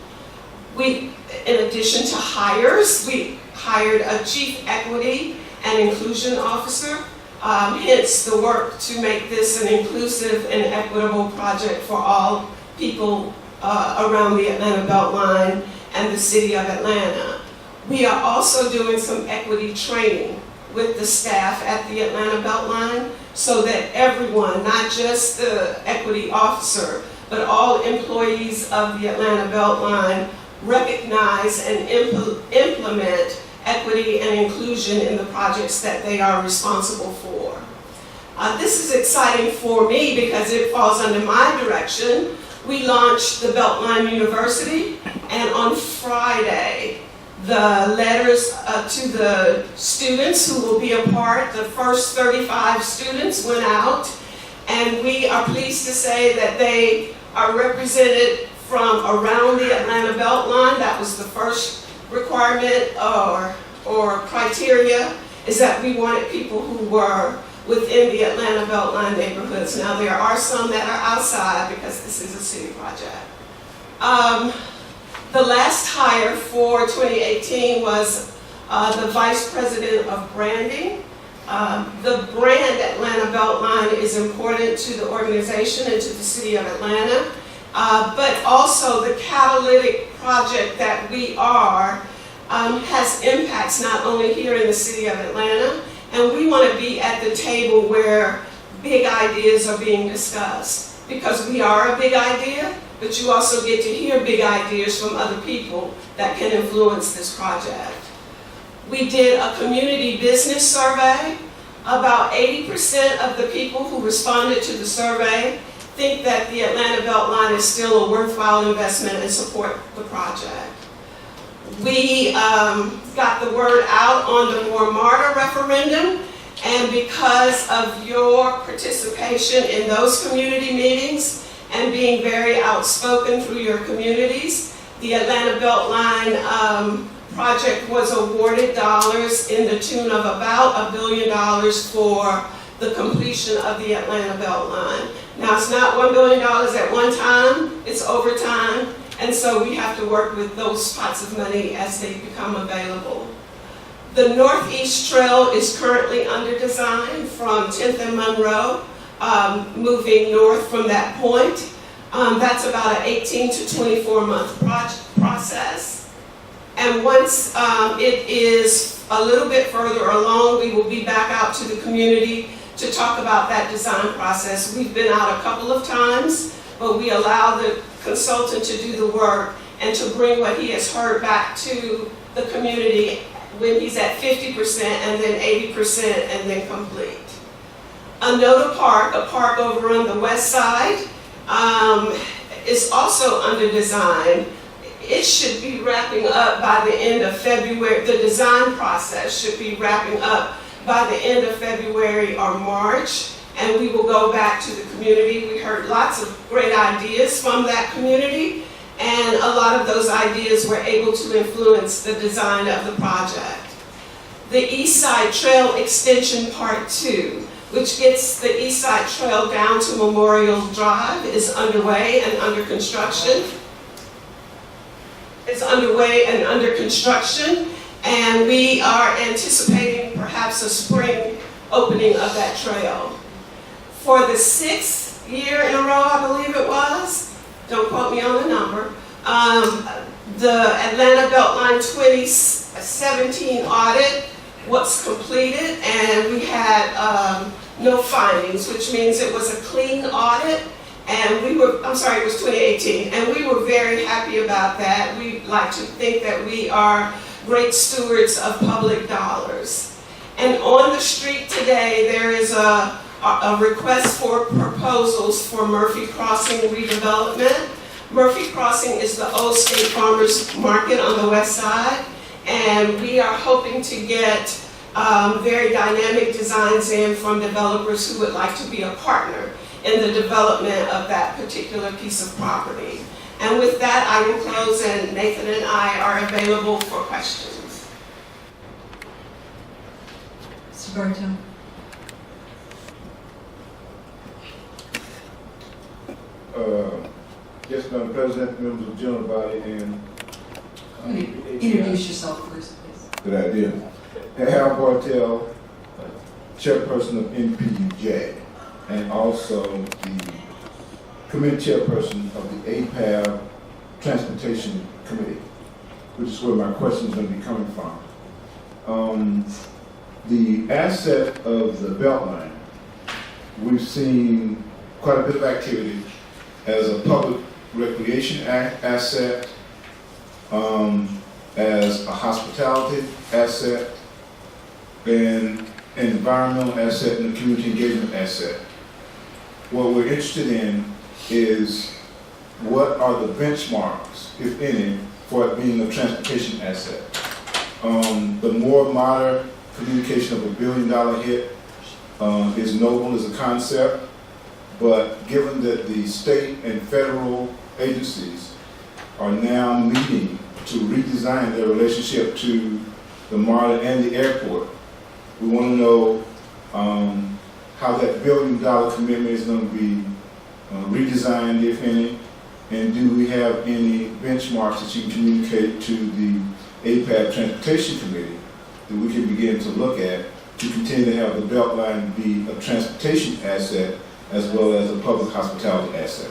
In addition to hires, we hired a chief equity and inclusion officer, hence the work to make this an inclusive and equitable project for all people around the Atlanta Beltline and the city of Atlanta. We are also doing some equity training with the staff at the Atlanta Beltline so that everyone, not just the equity officer, but all employees of the Atlanta Beltline recognize and implement equity and inclusion in the projects that they are responsible for. This is exciting for me because it falls under my direction. We launched the Beltline University, and on Friday, the letters to the students who will be a part, the first 35 students went out, and we are pleased to say that they are represented from around the Atlanta Beltline. That was the first requirement or criteria, is that we wanted people who were within the Atlanta Beltline neighborhoods. Now there are some that are outside because this is a city project. The last hire for 2018 was the Vice President of Branding. The brand Atlanta Beltline is important to the organization and to the city of Atlanta, but also the catalytic project that we are has impacts not only here in the city of Atlanta, and we want to be at the table where big ideas are being discussed. Because we are a big idea, but you also get to hear big ideas from other people that can influence this project. We did a community business survey. About 80% of the people who responded to the survey think that the Atlanta Beltline is still a worthwhile investment and support the project. We got the word out on the More Martyr referendum, and because of your participation in those community meetings and being very outspoken through your communities, the Atlanta Beltline project was awarded dollars in the tune of about $1 billion for the completion of the Atlanta Beltline. Now, it's not $1 billion at one time, it's over time, and so we have to work with those pots of money as they become available. The Northeast Trail is currently under design from 10th and Monroe, moving north from that point. That's about an 18 to 24 month process. And once it is a little bit further along, we will be back out to the community to talk about that design process. We've been out a couple of times, but we allow the consultant to do the work and to bring what he has heard back to the community when he's at 50% and then 80% and then complete. Anoda Park, a park over on the west side, is also under design. It should be wrapping up by the end of February. The design process should be wrapping up by the end of February or March, and we will go back to the community. We heard lots of great ideas from that community, and a lot of those ideas were able to influence the design of the project. The East Side Trail Extension Part 2, which gets the East Side Trail down to Memorial Drive, is underway and under construction. It's underway and under construction, and we are anticipating perhaps a spring opening of that trail. For the 6th year in a row, I believe it was, don't quote me on the number, the Atlanta Beltline 2017 audit was completed, and we had no findings, which means it was a clean audit. And it was 2018, and we were very happy about that. We like to think that we are great stewards of public dollars. And on the street today, there is a request for proposals for Murphy Crossing redevelopment. Murphy Crossing is the old State Farmers Market on the west side, and we are hoping to get very dynamic designs in from developers who would like to be a partner in the development of that particular piece of property. And with that, I will close, and Nathan and I are available for questions. Mr. Bartow. Yes, Madam President, members of the general body, and Introduce yourself first, please. good idea. Harold Bartell, chairperson of NPUJ, and also the committee chairperson of the APAB Transportation Committee, which is where my question is going to be coming from. The asset of the Beltline, we've seen quite a bit of activity as a public recreation asset, as a hospitality asset, and an environmental asset and a community engagement asset. What we're interested in is what are the benchmarks, if any, for it being a transportation asset. The more modern communication of $1 billion hit is noble as a concept, but given that the state and federal agencies are now meeting to redesign their relationship to the MARTA and the airport, we want to know how that $1 billion commitment is going to be redesigned, if any, and do we have any benchmarks that you can communicate to the APAB Transportation Committee that we can begin to look at to continue to have the Beltline be a transportation asset as well as a public hospitality asset?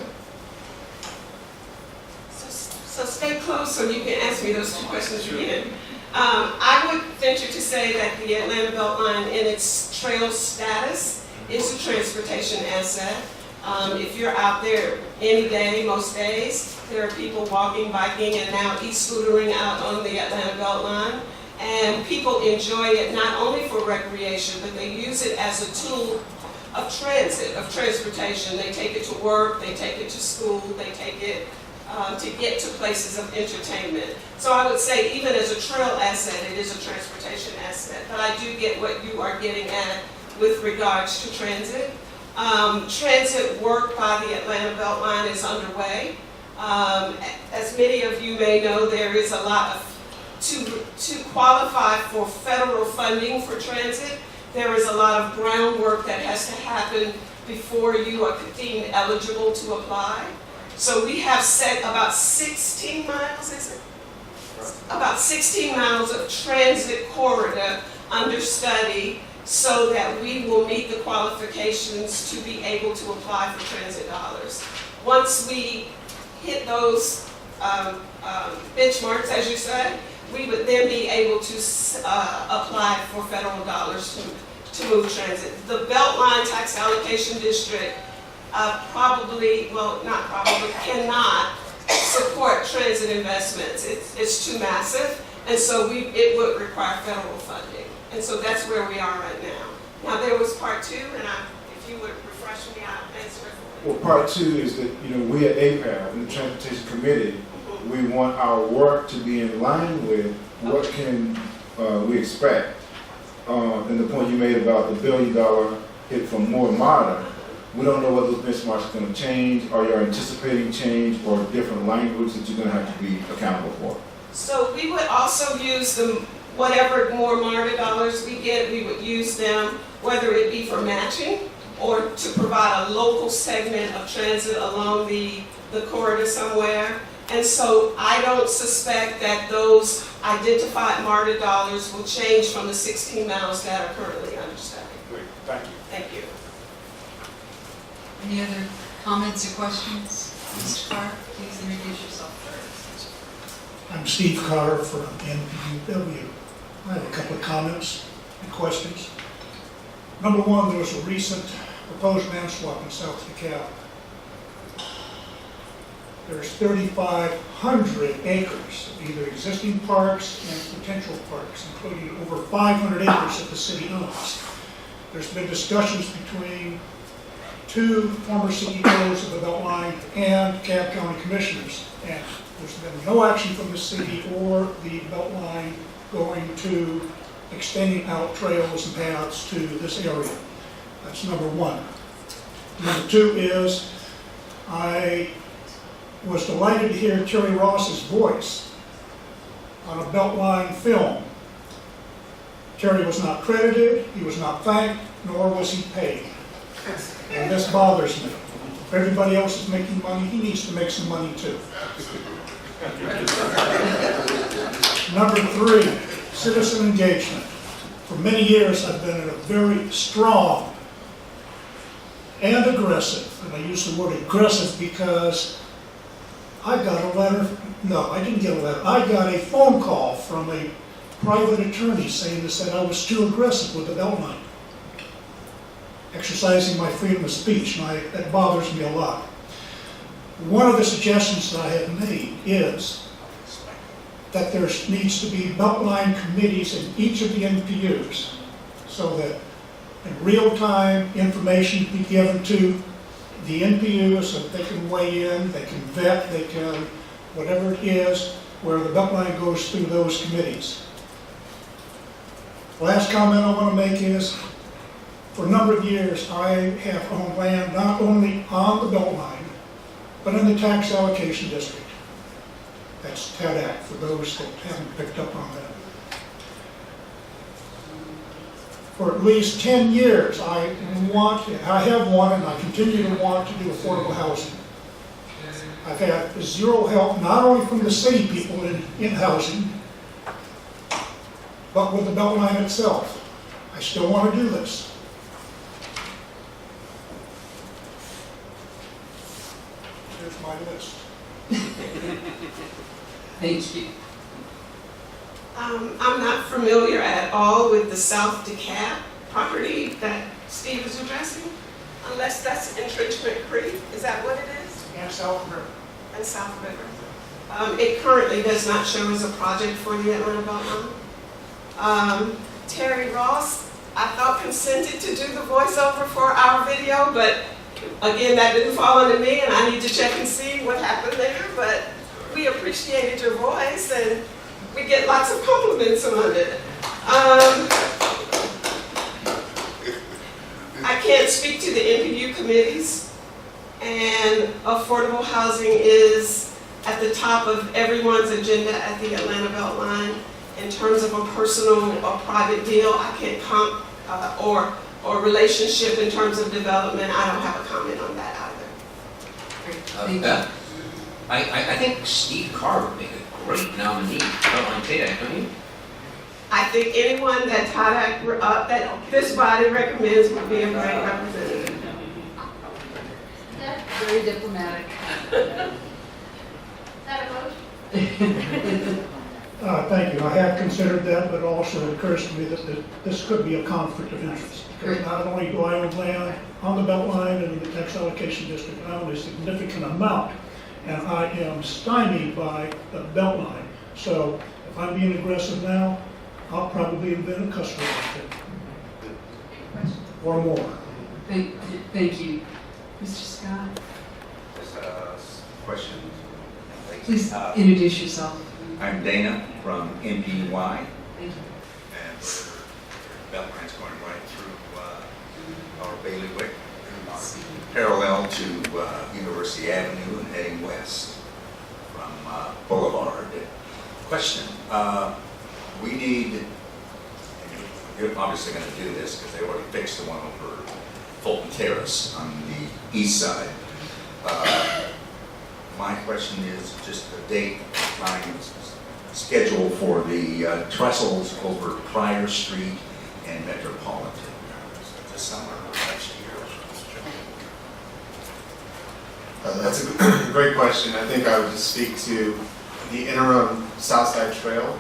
So stay close so you can ask me those two questions again. I would venture to say that the Atlanta Beltline in its trail status is a transportation asset. If you're out there any day, most days, there are people walking, biking, and now e-scootering out on the Atlanta Beltline. And people enjoy it not only for recreation, but they use it as a tool of transit, of transportation. They take it to work, they take it to school, they take it to get to places of entertainment. So I would say even as a trail asset, it is a transportation asset. But I do get what you are getting at with regards to transit. Transit work by the Atlanta Beltline is underway. As many of you may know, there is a lot of, to qualify for federal funding for transit, there is a lot of groundwork that has to happen before you are deemed eligible to apply. So we have set about 16 miles, is it? About 16 miles of transit corridor under study so that we will meet the qualifications to be able to apply for transit dollars. Once we hit those benchmarks, as you said, we would then be able to apply for federal dollars to move transit. The Beltline Tax Allocation District cannot support transit investments. It's too massive, and so it would require federal funding. And so that's where we are right now. Now, there was part two, and if you would refresh me, I'll answer it for you. Well, part two is that, we at APAB, in the Transportation Committee, we want our work to be in line with what can we expect. And the point you made about the $1 billion hit from more modern, we don't know what those benchmarks are going to change. Are you anticipating change or different language that you're going to have to be accountable for? So we would also use whatever more MARTA dollars we get, we would use them, whether it be for matching or to provide a local segment of transit along the corridor somewhere. And so I don't suspect that those identified MARTA dollars will change from the 16 miles that are currently under study. Great, thank you. Thank you. Any other comments or questions? Mr. Clark, please introduce yourself first. I'm Steve Carter from NPUW. I have a couple of comments and questions. Number one, there was a recent proposed land swap in South DeKalb. There's 3,500 acres of either existing parks and potential parks, including over 500 acres that the city owns. There's been discussions between two former CEOs of the Beltline and DeKalb County commissioners, and there's been no action from the city or the Beltline going to extending out trails and paths to this area. That's number one. Number two is, I was delighted to hear Terry Ross's voice on a Beltline film. Terry was not credited, he was not thanked, nor was he paid. And this bothers me. If everybody else is making money, he needs to make some money too. Number three, citizen engagement. For many years, I've been in a very strong and aggressive, and I use the word aggressive because I got a letter, no, I didn't get a letter, I got a phone call from a private attorney saying that I was too aggressive with the Beltline, exercising my freedom of speech, and that bothers me a lot. One of the suggestions that I have made is that there needs to be Beltline committees in each of the NPUs so that in real time information be given to the NPUs so that they can weigh in, they can vet, they can, whatever it is, where the Beltline goes through those committees. Last comment I want to make is, for a number of years, I have owned land not only on the Beltline, but in the tax allocation district. That's TADAC, for those that haven't picked up on that. For at least 10 years, I have wanted, and I continue to want to do affordable housing. I've had zero help, not only from the city people in housing, but with the Beltline itself. I still want to do this. Here's my list. Thank you. I'm not familiar at all with the South DeKalb property that Steve is addressing, unless that's Entrenchment Creek, is that what it is? And South River. And South River. It currently does not show as a project for the Atlanta Beltline. Terry Ross, I thought consented to do the voiceover for our video, but again, that didn't fall into me, and I need to check and see what happened there, but we appreciated your voice, and we get lots of compliments on it. I can't speak to the NPU committees, and affordable housing is at the top of everyone's agenda at the Atlanta Beltline. In terms of a personal or private deal, I can't or relationship in terms of development, I don't have a comment on that either. Beth, I think Steve Carr would make a great nominee on TADAC, don't you? I think anyone that that this body recommends would be a great representative. Very diplomatic. Thank you. I have considered that, but also it occurs to me that this could be a conflict of interest. Because not only do I own land on the Beltline and in the tax allocation district, I own a significant amount, and I am stymied by the Beltline. So if I'm being aggressive now, I'll probably invent a cuss word or more. Thank you. Mr. Scott, Just a question. please introduce yourself. I'm Dana from MPY, Thank you. and Beltline's going right through our bailiwick, parallel to University Avenue and heading west from Boulevard. Question, we need, and you're obviously going to do this because they already fixed the one over Fulton Terrace on the east side. My question is just the date, time, schedule for the trestles over Pryor Street and Metropolitan this summer or next year. That's a great question. I think I would just speak to the interim Southside Trail.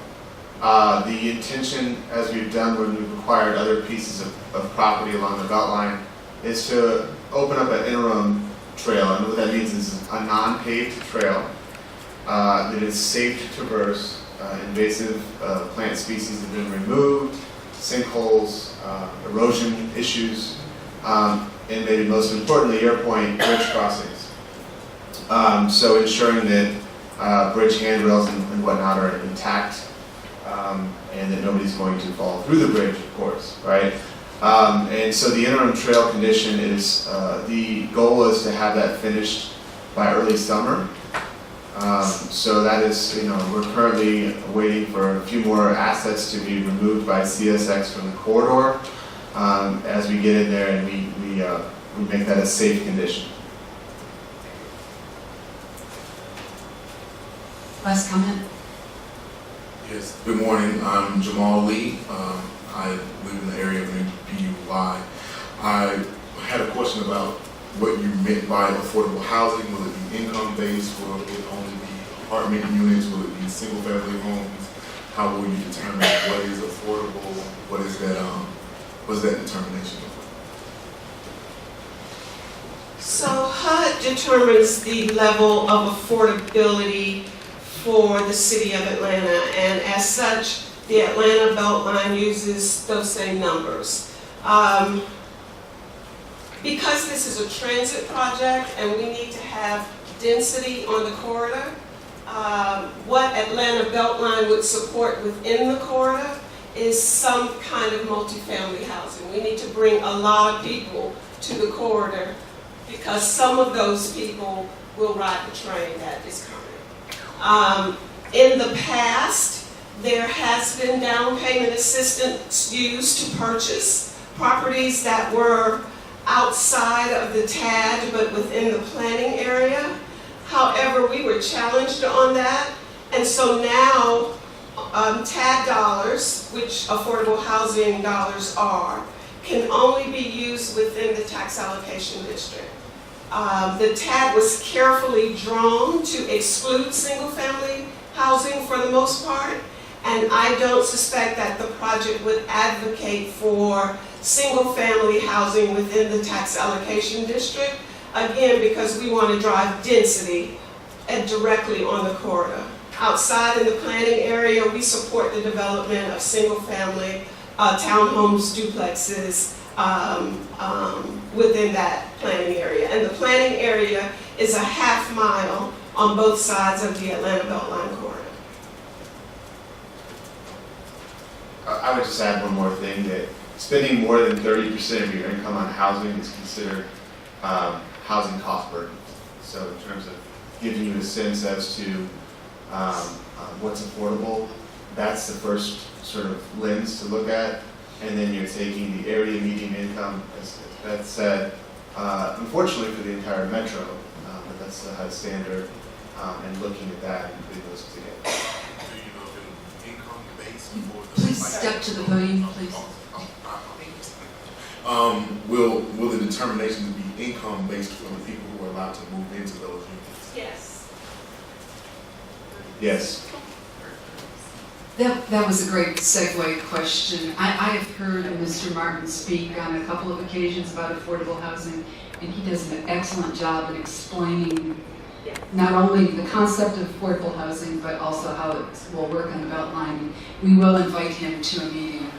The intention, as we've done when we've acquired other pieces of property along the Beltline, is to open up an interim trail. And what that means is a non-paved trail that is safe to traverse. Invasive plant species have been removed, sinkholes, erosion issues, and maybe most importantly, airpoint bridge crossings. So ensuring that bridge handrails and whatnot are intact, and that nobody's going to fall through the bridge, of course, right? And so the interim trail condition is, the goal is to have that finished by early summer. So that is, we're currently waiting for a few more assets to be removed by CSX from the corridor as we get in there and we make that a safe condition. Last comment? Yes, good morning. I'm Jamal Lee. I live in the area of MPUY. I had a question about what you meant by affordable housing. Will it be income-based? Will it only be apartment units? Will it be single-family homes? How will you determine what is affordable? What is that determination? So HUD determines the level of affordability for the city of Atlanta, and as such, the Atlanta Beltline uses those same numbers. Because this is a transit project and we need to have density on the corridor, what Atlanta Beltline would support within the corridor is some kind of multifamily housing. We need to bring a lot of people to the corridor because some of those people will ride the train that is coming. In the past, there has been down payment assistance used to purchase properties that were outside of the TAD but within the planning area. However, we were challenged on that, and so now TAD dollars, which affordable housing dollars are, can only be used within the tax allocation district. The TAD was carefully drawn to exclude single-family housing for the most part, and I don't suspect that the project would advocate for single-family housing within the tax allocation district. Again, because we want to drive density and directly on the corridor. Outside in the planning area, we support the development of single-family townhomes, duplexes within that planning area. And the planning area is a half mile on both sides of the Atlanta Beltline corridor. I would just add one more thing, that spending more than 30% of your income on housing is considered housing cost burden. So in terms of giving you a sense as to what's affordable, that's the first sort of lens to look at. And then you're taking the area median income, as Beth said, unfortunately for the entire metro, but that's the high standard, and looking at that and putting those together. Do you know if it's income based or the? Please step to the podium, please. Will the determination be income based for the people who are allowed to move into those units? Yes. Yes. That was a great segue question. I have heard Mr. Martin speak on a couple of occasions about affordable housing, and he does an excellent job in explaining not only the concept of affordable housing, but also how it will work on the Beltline. We will invite him to a meeting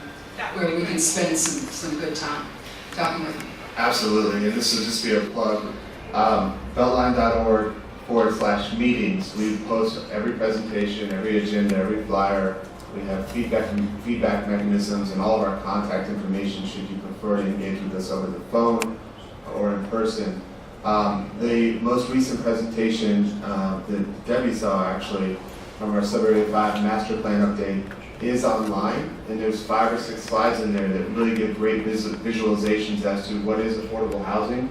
where we can spend some good time talking with him. Absolutely, and this will just be a plug. Beltline.org/meetings. We post every presentation, every agenda, every flyer. We have feedback mechanisms, and all of our contact information should you prefer to engage with us over the phone or in person. The most recent presentation that Debbie saw actually from our Suburban 5 Master Plan update is online, and there's 5 or 6 slides in there that really give great visualizations as to what is affordable housing,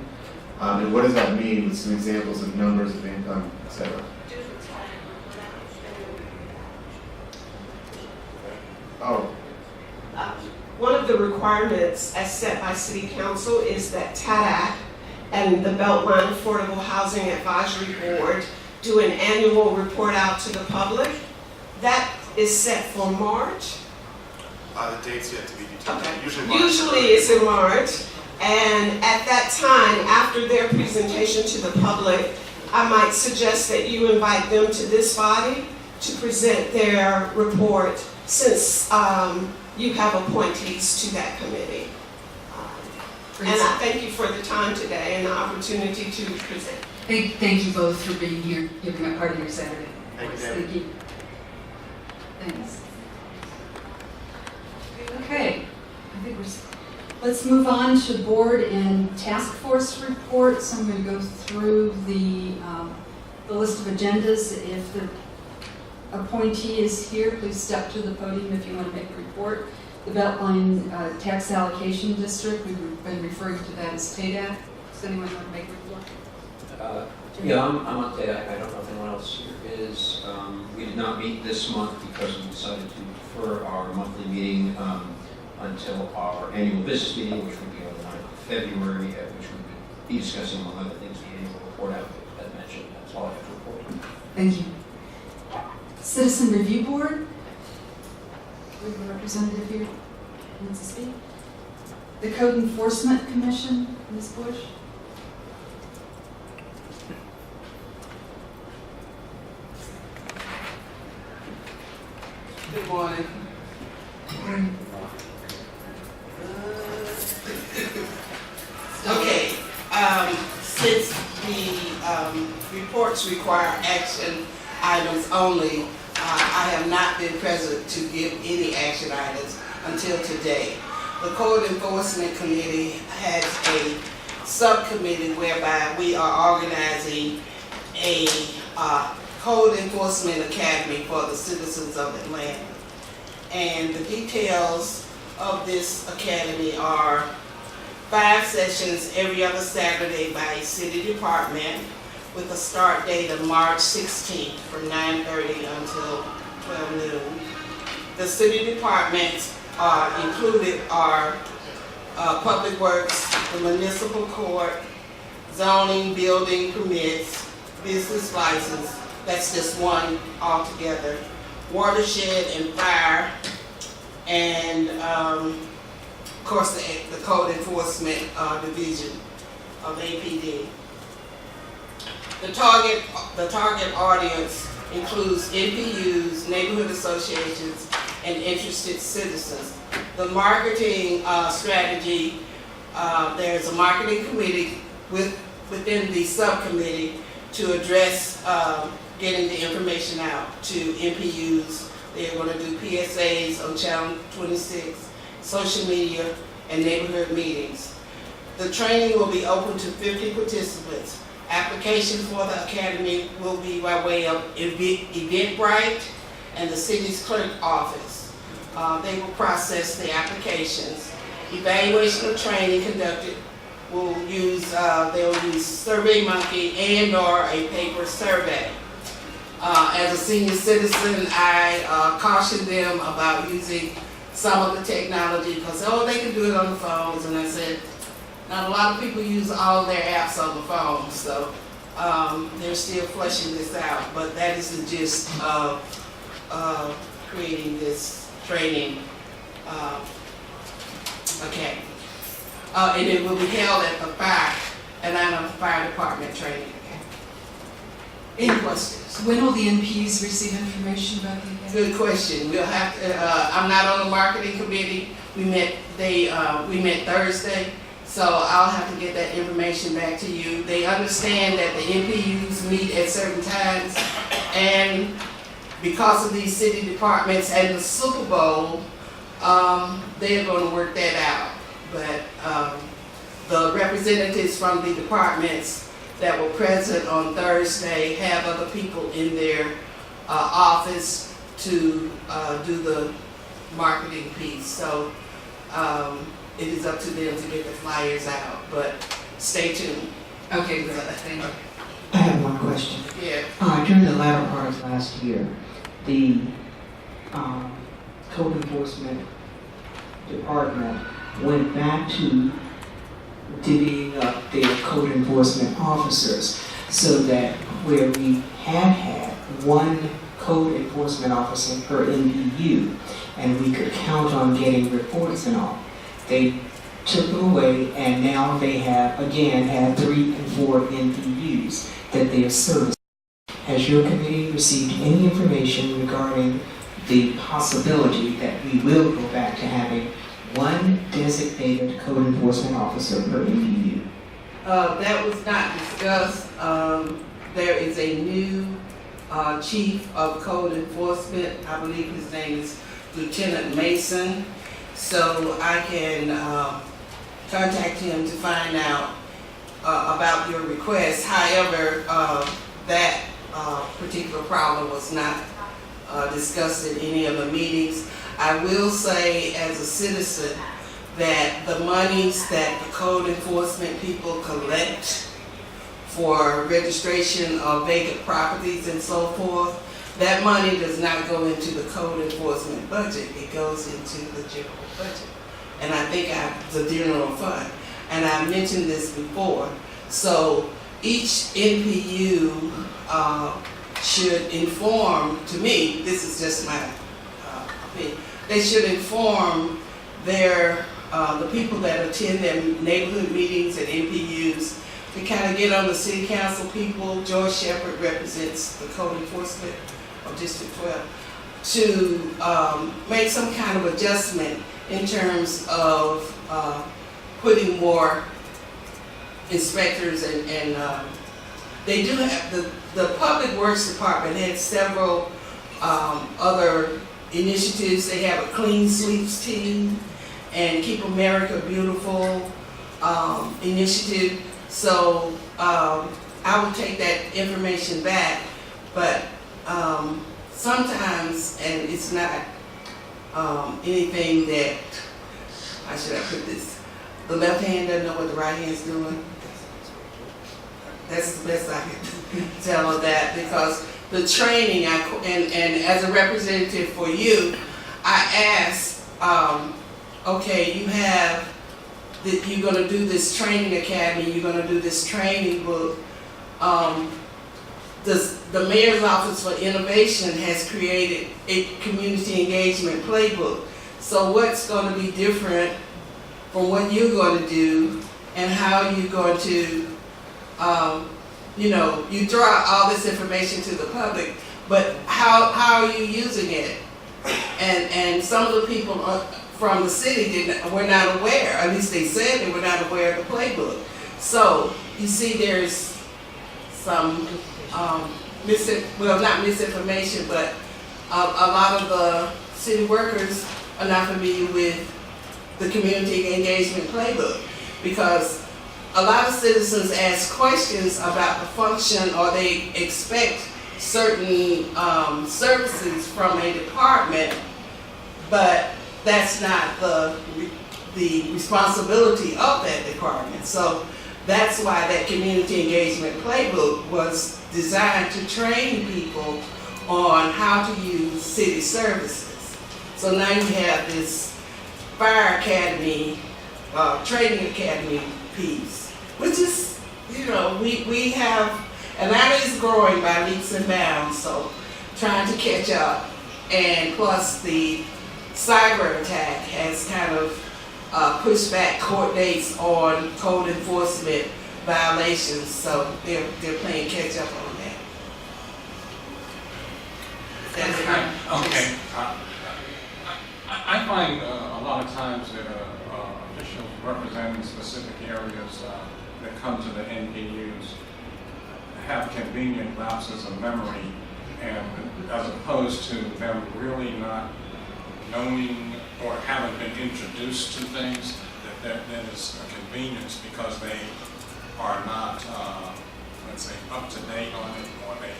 and what does that mean, with some examples of numbers of income, etc. Oh. One of the requirements as set by City Council is that TADAC and the Beltline Affordable Housing Advisory Board do an annual report out to the public. That is set for March. The date's yet to be determined. Okay. Usually it's in March. And at that time, after their presentation to the public, I might suggest that you invite them to this body to present their report, since you have appointees to that committee. And I thank you for the time today and the opportunity to present. Thank you both for being here, giving up part of your Saturday. Thank you. Thanks. Okay, I think let's move on to board and task force reports. I'm going to go through the list of agendas. If the appointee is here, please step to the podium if you want to make a report. The Beltline Tax Allocation District, we've been referring to that as TADAC. Does anyone want to make a report? Yeah, I'm on TADAC. I don't know if anyone else here is. We did not meet this month because we decided to defer our monthly meeting until our annual business meeting, which will be on the 9th of February, at which we will be discussing, among other things, the annual report out as mentioned. That's all I have to report. Thank you. Citizen Review Board. We have a representative here who wants to speak. The Code Enforcement Commission, Ms. Bush. Good morning. Okay, since the reports require action items only, I have not been present to give any action items until today. The Code Enforcement Committee has a subcommittee whereby we are organizing a Code Enforcement Academy for the citizens of Atlanta. And the details of this academy are 5 sessions every other Saturday by a city department, with a start date of March 16th from 9:30 until 12 noon. The city departments included are Public Works, the Municipal Court, Zoning, Building Permits, Business License, that's just one altogether, Watershed and Fire, and course, the Code Enforcement Division of APD. The target audience includes NPUs, neighborhood associations, and interested citizens. The marketing strategy, there's a marketing committee within the subcommittee to address getting the information out to NPUs. They're going to do PSAs on Channel 26, social media, and neighborhood meetings. The training will be open to 50 participants. Application for the academy will be by way of Eventbrite and the city's clerk office. They will process the applications. Evaluation of training conducted will use, they'll use SurveyMonkey and/or a paper survey. As a senior citizen, I cautioned them about using some of the technology because, oh, they can do it on the phones, and I said, not a lot of people use all their apps on the phone, so they're still fleshing this out, but that is the gist of creating this training academy. And it will be held at the Atlanta Fire Department Training Academy. Any questions? When will the NPs receive information about the event? Good question. We'll have to, I'm not on the marketing committee. We met Thursday, so I'll have to get that information back to you. They understand that the NPUs meet at certain times, and because of these city departments and the Super Bowl, they're going to work that out. But the representatives from the departments that were present on Thursday have other people in their office to do the marketing piece. So it is up to them to get the flyers out, but stay tuned. Okay, good. Thank you. I have one question. Yeah. During the latter part of last year, the Code Enforcement Department went back to divvying up their code enforcement officers so that where we had one code enforcement officer per NPU and we could count on getting reports and all, they took them away and now they have 3 and 4 NPUs that they are servicing. Has your committee received any information regarding the possibility that we will go back to having one designated code enforcement officer per NPU? That was not discussed. There is a new chief of code enforcement. I believe his name is Lieutenant Mason. So I can contact him to find out about your request. However, that particular problem was not discussed in any of the meetings. I will say as a citizen that the monies that the code enforcement people collect for registration of vacant properties and so forth, that money does not go into the code enforcement budget. It goes into the general budget. And I think it's a general fund. And I mentioned this before. So each NPU should inform, to me, this is just my opinion, they should inform their the people that attend their neighborhood meetings at NPUs to kind of get on the city council people. George Shepard represents the code enforcement of District 12, to make some kind of adjustment in terms of putting more inspectors and they do have, the Public Works Department had several other initiatives. They have a Clean Sweeps team and Keep America Beautiful initiative. So I will take that information back, but sometimes, and it's not anything that, how should I put this? The left hand doesn't know what the right hand's doing. That's the best I can tell of that, because the training, and as a representative for you, I asked, okay, you're going to do this training academy, you're going to do this training book. The Mayor's Office for Innovation has created a community engagement playbook. So what's going to be different from what you're going to do and how you're going to, you throw out all this information to the public, but how are you using it? And some of the people from the city were not aware, at least they said they were not aware of the playbook. So you see there's some not misinformation, but a lot of the city workers are not familiar with the community engagement playbook, because a lot of citizens ask questions about the function, or they expect certain services from a department, but that's not the responsibility of that department. So that's why that community engagement playbook was designed to train people on how to use city services. So now you have this fire academy, training academy piece, which is, we have, Atlanta is growing by leaps and bounds, so trying to catch up. And plus the cyber attack has kind of pushed back court dates on code enforcement violations, so they're playing catch up on that. Okay. I find a lot of times that officials representing specific areas that come to the NPUs have convenient lapses of memory, and as opposed to them really not knowing or haven't been introduced to things, that is a convenience because they are not, let's say, up to date on it, or they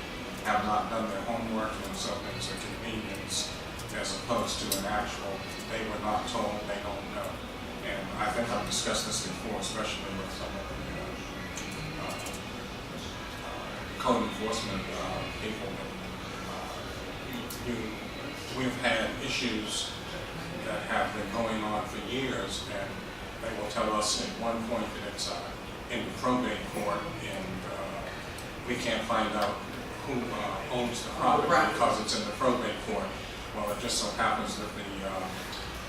have not done their homework, and so it's a convenience as opposed to an actual, they were not told, they don't know. And I think I've discussed this before, especially with some of the code enforcement people. We've had issues that have been going on for years, and they will tell us at one point that it's in the probate court, and we can't find out who owns the property because it's in the probate court. Well, it just so happens that the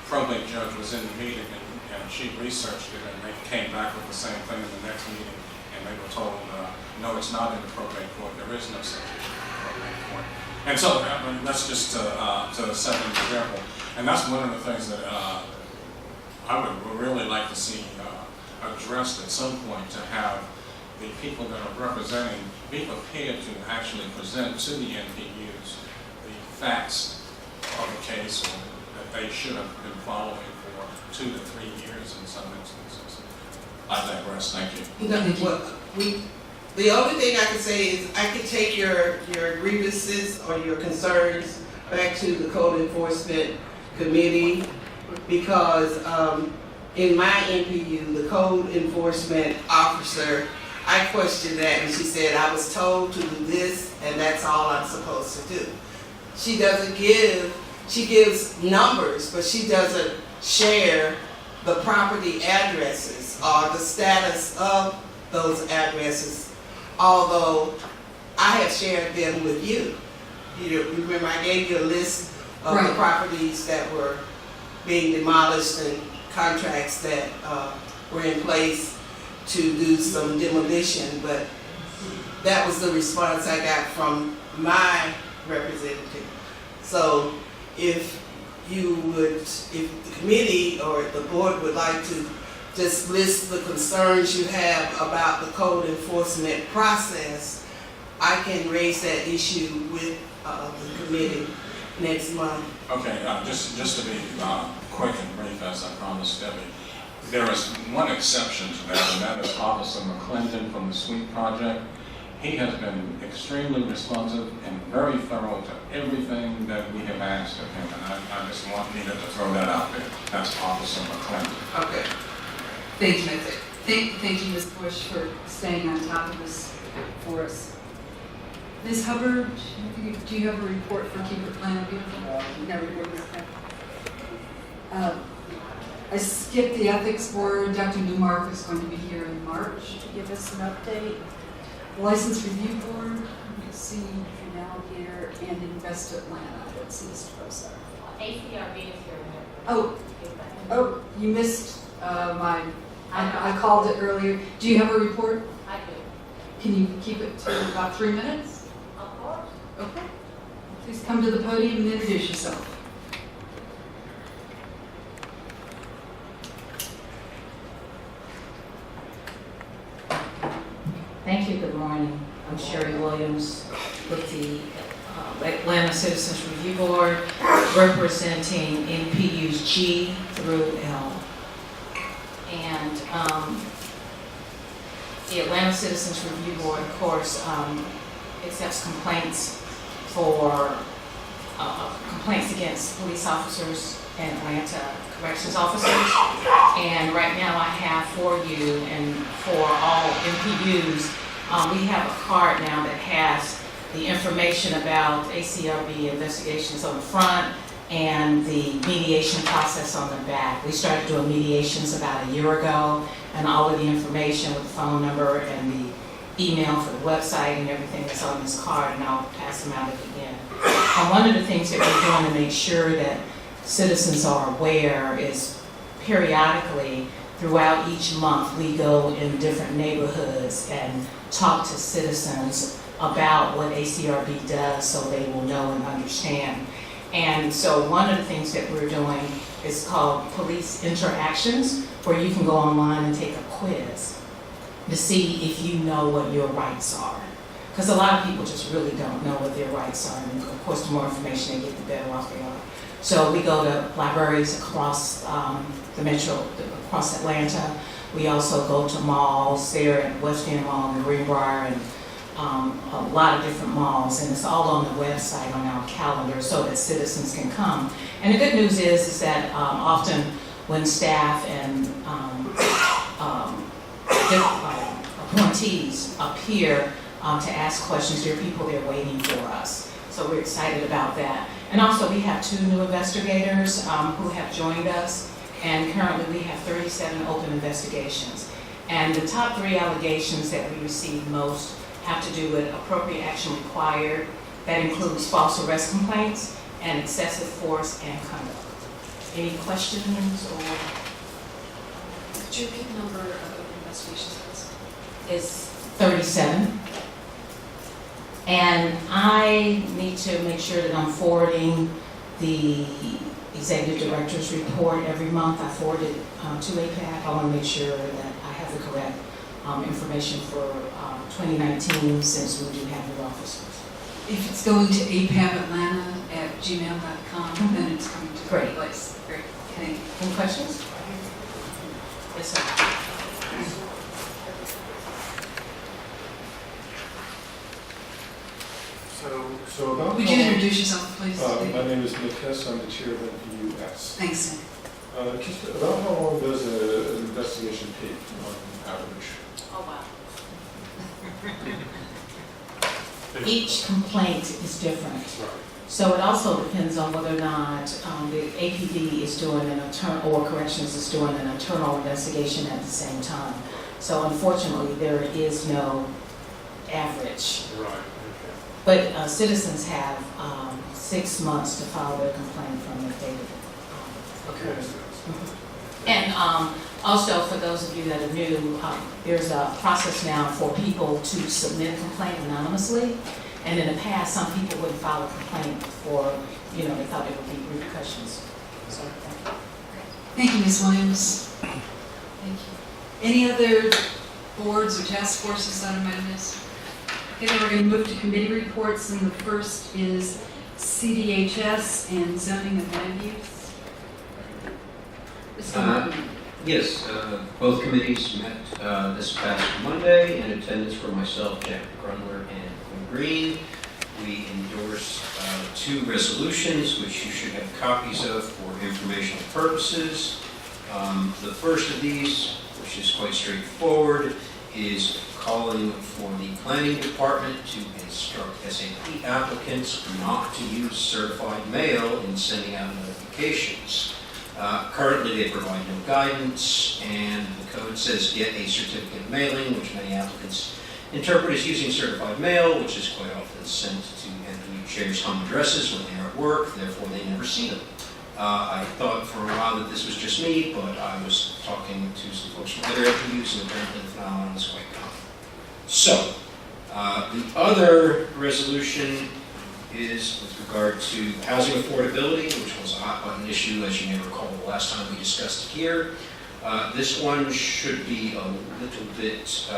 probate judge was in the meeting, and she researched it, and they came back with the same thing in the next meeting, and they were told, no, it's not in the probate court. There is no such issue in the probate court. And so that's just to set an example. And that's one of the things that I would really like to see addressed at some point, to have the people that are representing be prepared to actually present to the NPUs the facts of the case, or that they should have been following for 2 to 3 years in some instances. I digress. Thank you. The only thing I can say is I could take your grievances or your concerns back to the Code Enforcement Committee, because in my NPU, the Code Enforcement Officer, I questioned that, and she said, I was told to do this, and that's all I'm supposed to do. She doesn't she gives numbers, but she doesn't share the property addresses or the status of those addresses, although I have shared them with you. You remember I gave you a list of the properties that were being demolished and contracts that were in place to do some demolition, but that was the response I got from my representative. So if the committee or the board would like to just list the concerns you have about the code enforcement process, I can raise that issue with the committee next month. Okay, just to be quick and brief, as I promised Debbie, there is one exception to that, and that is Officer McClendon from the Sweet Project. He has been extremely responsive and very thorough to everything that we have asked of him, and I just want Nita to throw that out there. That's Officer McClendon. Okay. Thank you. Thank you, Ms. Bush, for staying on top of this for us. Ms. Hubbard, do you have a report for Keep It Plain and Beautiful? No report. I skipped the Ethics Board. Dr. Newmark is going to be here in March to give us an update. License Review Board, you see you're now here, and Invest Atlanta. What's Mr. Rosa? ACRB is here. Oh, you missed I called it earlier. Do you have a report? I do. Can you keep it to about 3 minutes? Of course. Okay. Please come to the podium and introduce yourself. Thank you. Good morning. I'm Sherry Williams with the Atlanta Citizens Review Board, representing NPUs G through L. And the Atlanta Citizens Review Board, of course, accepts complaints for complaints against police officers and Atlanta corrections officers. And right now I have for you and for all MPUs, we have a card now that has the information about ACRB investigations on the front and the mediation process on the back. We started doing mediations about a year ago, and all of the information with the phone number and the email for the website and everything that's on this card, and I'll pass them out again. And one of the things that we're doing to make sure that citizens are aware is periodically throughout each month we go in different neighborhoods and talk to citizens about what ACRB does so they will know and understand. And so one of the things that we're doing is called Police Interactions, where you can go online and take a quiz to see if you know what your rights are. Because a lot of people just really don't know what their rights are, and of course the more information they get, the better off they are. So we go to libraries across the metro, across Atlanta. We also go to malls there at West End Mall and Greenbrier, and a lot of different malls, and it's all on the website on our calendar so that citizens can come. And the good news is that often when staff and appointees appear to ask questions, there are people there waiting for us. So we're excited about that. And also we have 2 new investigators who have joined us, and currently we have 37 open investigations. And the top 3 allegations that we receive most have to do with appropriate action required. That includes false arrest complaints and excessive force and conduct. Any questions or? Could you repeat the number of investigations, please? Is 37. And I need to make sure that I'm forwarding the executive director's report every month. I forward it to APAC. I want to make sure that I have the correct information for 2019, since we do have new officers. If it's going to apapatlanta@gmail.com, then it's coming to the right place. Great. Thank you. Any questions? Yes, sir. So about Would you introduce yourself, please? my name is Nick Hess. I'm the chair of NPUS. Thanks, Nick. Just about how long does an investigation take on average? Oh, wow. Each complaint is different. So it also depends on whether or not the APD is doing an internal, or corrections is doing an internal investigation at the same time. So unfortunately, there is no average. Right. But citizens have 6 months to file their complaint from the date of occurrence. And also, for those of you that are new, there's a process now for people to submit a complaint anonymously. And in the past, some people wouldn't file a complaint for, they thought there would be repercussions. So, Thank you, Ms. Williams. Thank you. Any other boards or task forces that I might have missed? Okay, then we're going to move to committee reports, and the first is CDHS and zoning of land use. Mr. Martin. Yes, both committees met this past Monday, and attendance for myself, Jack Grunler, and Quinn Green. We endorsed 2 resolutions, which you should have copies of for informational purposes. The first of these, which is quite straightforward, is calling for the planning department to instruct SAP applicants not to use certified mail in sending out notifications. Currently, they provide no guidance, and the code says get a certificate of mailing, which many applicants interpret as using certified mail, which is quite often sent to NPU chairs' home addresses when they are at work, therefore they never see them. I thought for a while that this was just me, but I was talking to some folks from other LPUs, and apparently the phenomenon is quite common. So, the other resolution is with regard to housing affordability, which was a hot button issue, as you may recall, the last time we discussed it here. This one should be a little bit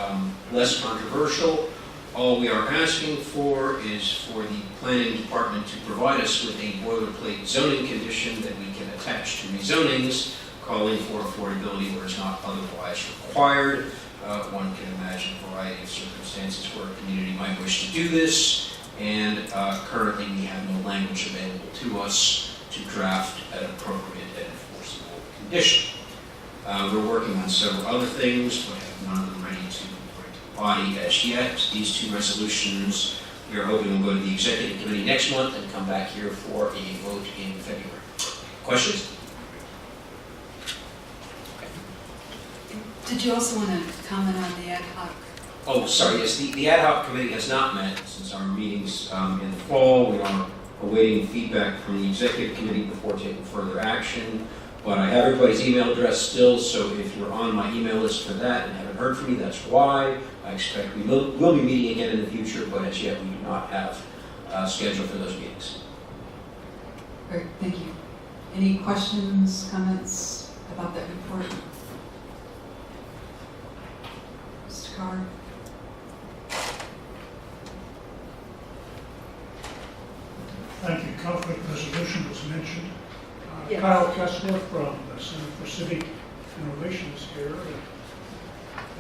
less controversial. All we are asking for is for the planning department to provide us with a boilerplate zoning condition that we can attach to rezonings, calling for affordability where it's not otherwise required. One can imagine a variety of circumstances where a community might wish to do this, and currently we have no language available to us to draft an appropriate and enforceable condition. We're working on several other things, but have none of them ready to bring to the body as yet. These two resolutions, we are hoping will go to the executive committee next month and come back here for a vote in February. Questions? Did you also want to comment on the ad hoc? Oh, sorry, yes, the ad hoc committee has not met since our meetings in the fall. We are awaiting feedback from the executive committee before taking further action. But I have everybody's email address still, so if you're on my email list for that and haven't heard from me, that's why. I expect we will be meeting again in the future, but as yet we do not have a schedule for those meetings. Great, thank you. Any questions, comments about that report? Mr. Carr? Thank you. Conflict resolution was mentioned. Yes. Kyle Kessler from the Center for Civic Innovation is here.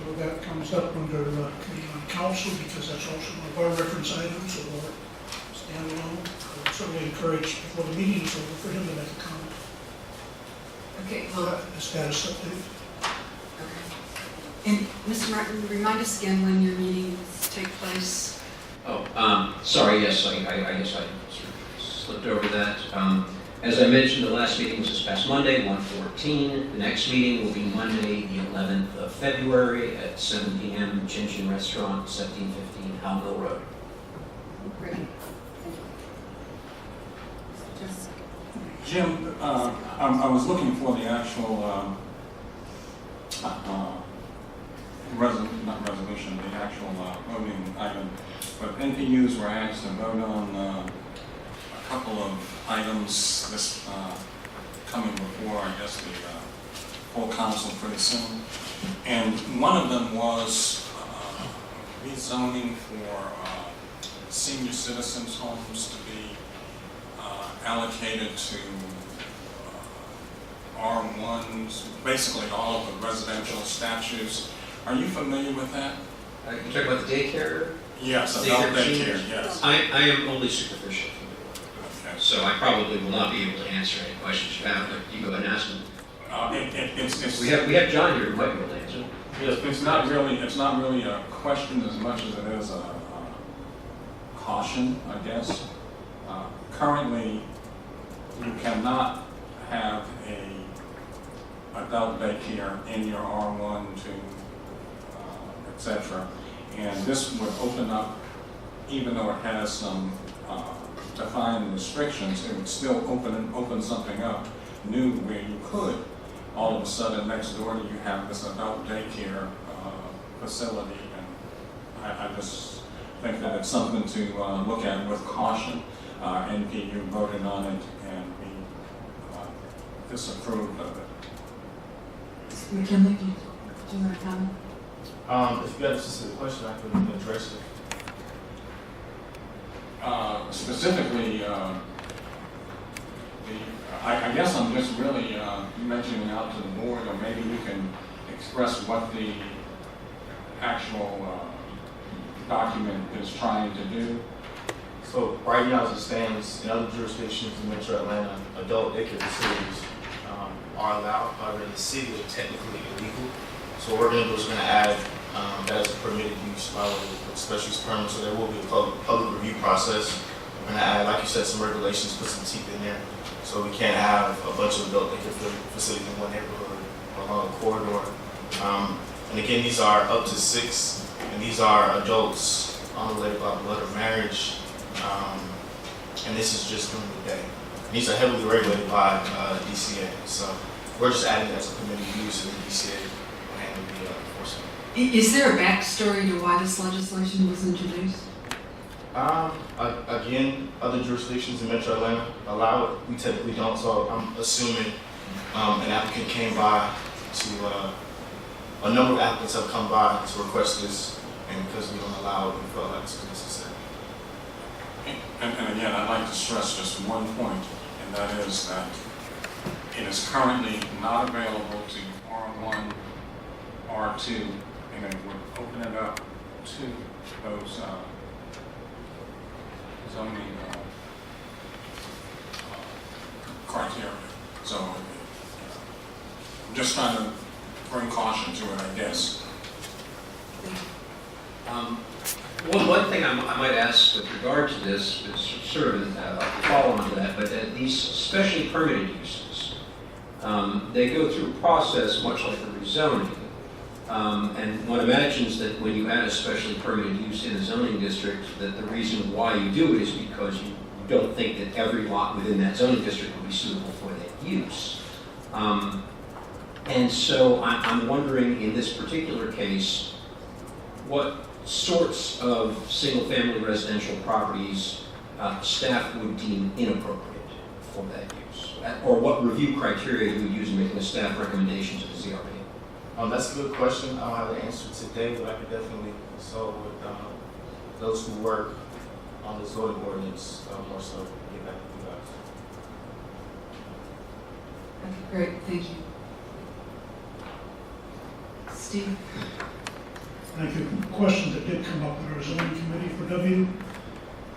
Well, that comes up under committee on council because that's also one of our reference items or standalone. I would certainly encourage before the meeting is over for him to make a comment. Okay, The status update. okay. And Mr. Martin, remind us again when your meetings take place. Oh, sorry, yes, I guess I sort of slipped over that. As I mentioned, the last meeting was this past Monday, 1/14. The next meeting will be Monday, the 11th of February at 7 p.m. Chin Chin Restaurant, 1715 Howell Mill Road. Great. Jim, I was looking for the actual, not resolution, the actual voting item. But NPUs were asked to vote on a couple of items this coming before, I guess, the full council pretty soon. And one of them was rezoning for senior citizens' homes to be allocated to R1s, basically all of the residential statutes. Are you familiar with that? You talking about the daycare? Yes, adult daycare, yes. I am only superficial familiar with it. Okay. So I probably will not be able to answer any questions you have, but you go ahead and ask them. We have John here who might be able to answer. Yes, it's not really a question as much as it is a caution, I guess. Currently, you cannot have a adult daycare in your R1, 2, etc. And this would open up, even though it has some defined restrictions, it would still open something up new where you could all of a sudden next door to you have this adult daycare facility, and I just think that it's something to look at with caution. NPU voted on it and we disapproved of it. McKinley, do you want to comment? If you got a specific question, I can address it. Specifically, I guess I'm just really mentioning out to the board, or maybe you can express what the actual document is trying to do. So right now, as it stands, in other jurisdictions in Metro Atlanta, adult daycare facilities are allowed. However, in the city, they're technically illegal. So what we're going to do is we're going to add that as a permitted use by way of special use permit. So there will be a public review process. We're going to add, like you said, some regulations, put some teeth in there. So we can't have a bunch of adult daycare facilities in one neighborhood or along a corridor. And again, these are up to 6, and these are adults unrelated by blood or marriage. And this is just during the day. And these are heavily regulated by DCA. So we're just adding that to permitted use, and the DCA will handle the enforcement. Is there a backstory to why this legislation was introduced? Again, other jurisdictions in Metro Atlanta allow it. We typically don't, so I'm assuming an applicant came by to, a number of applicants have come by to request this, and because we don't allow it, we felt like it's necessary. And again, I'd like to stress just one point, and that is that it is currently not available to R1, R2, and it would open it up to those zoning criteria. So I'm just trying to bring caution to it, I guess. One thing I might ask with regard to this is sort of a follow-on to that, but these specially permitted uses, they go through a process much like a rezoning. And one imagines that when you add a specially permitted use in a zoning district, that the reason why you do it is because you don't think that every lot within that zoning district will be suitable for that use. And so I'm wondering, in this particular case, what sorts of single-family residential properties staff would deem inappropriate for that use? Or what review criteria you would use in making a staff recommendation to the ZRB? That's a good question. I don't have the answer today, but I could definitely consult with those who work on the zoning ordinance more so to get back to you guys. Okay, great, thank you. Steve? Thank you. Question that did come up at our zoning committee for W.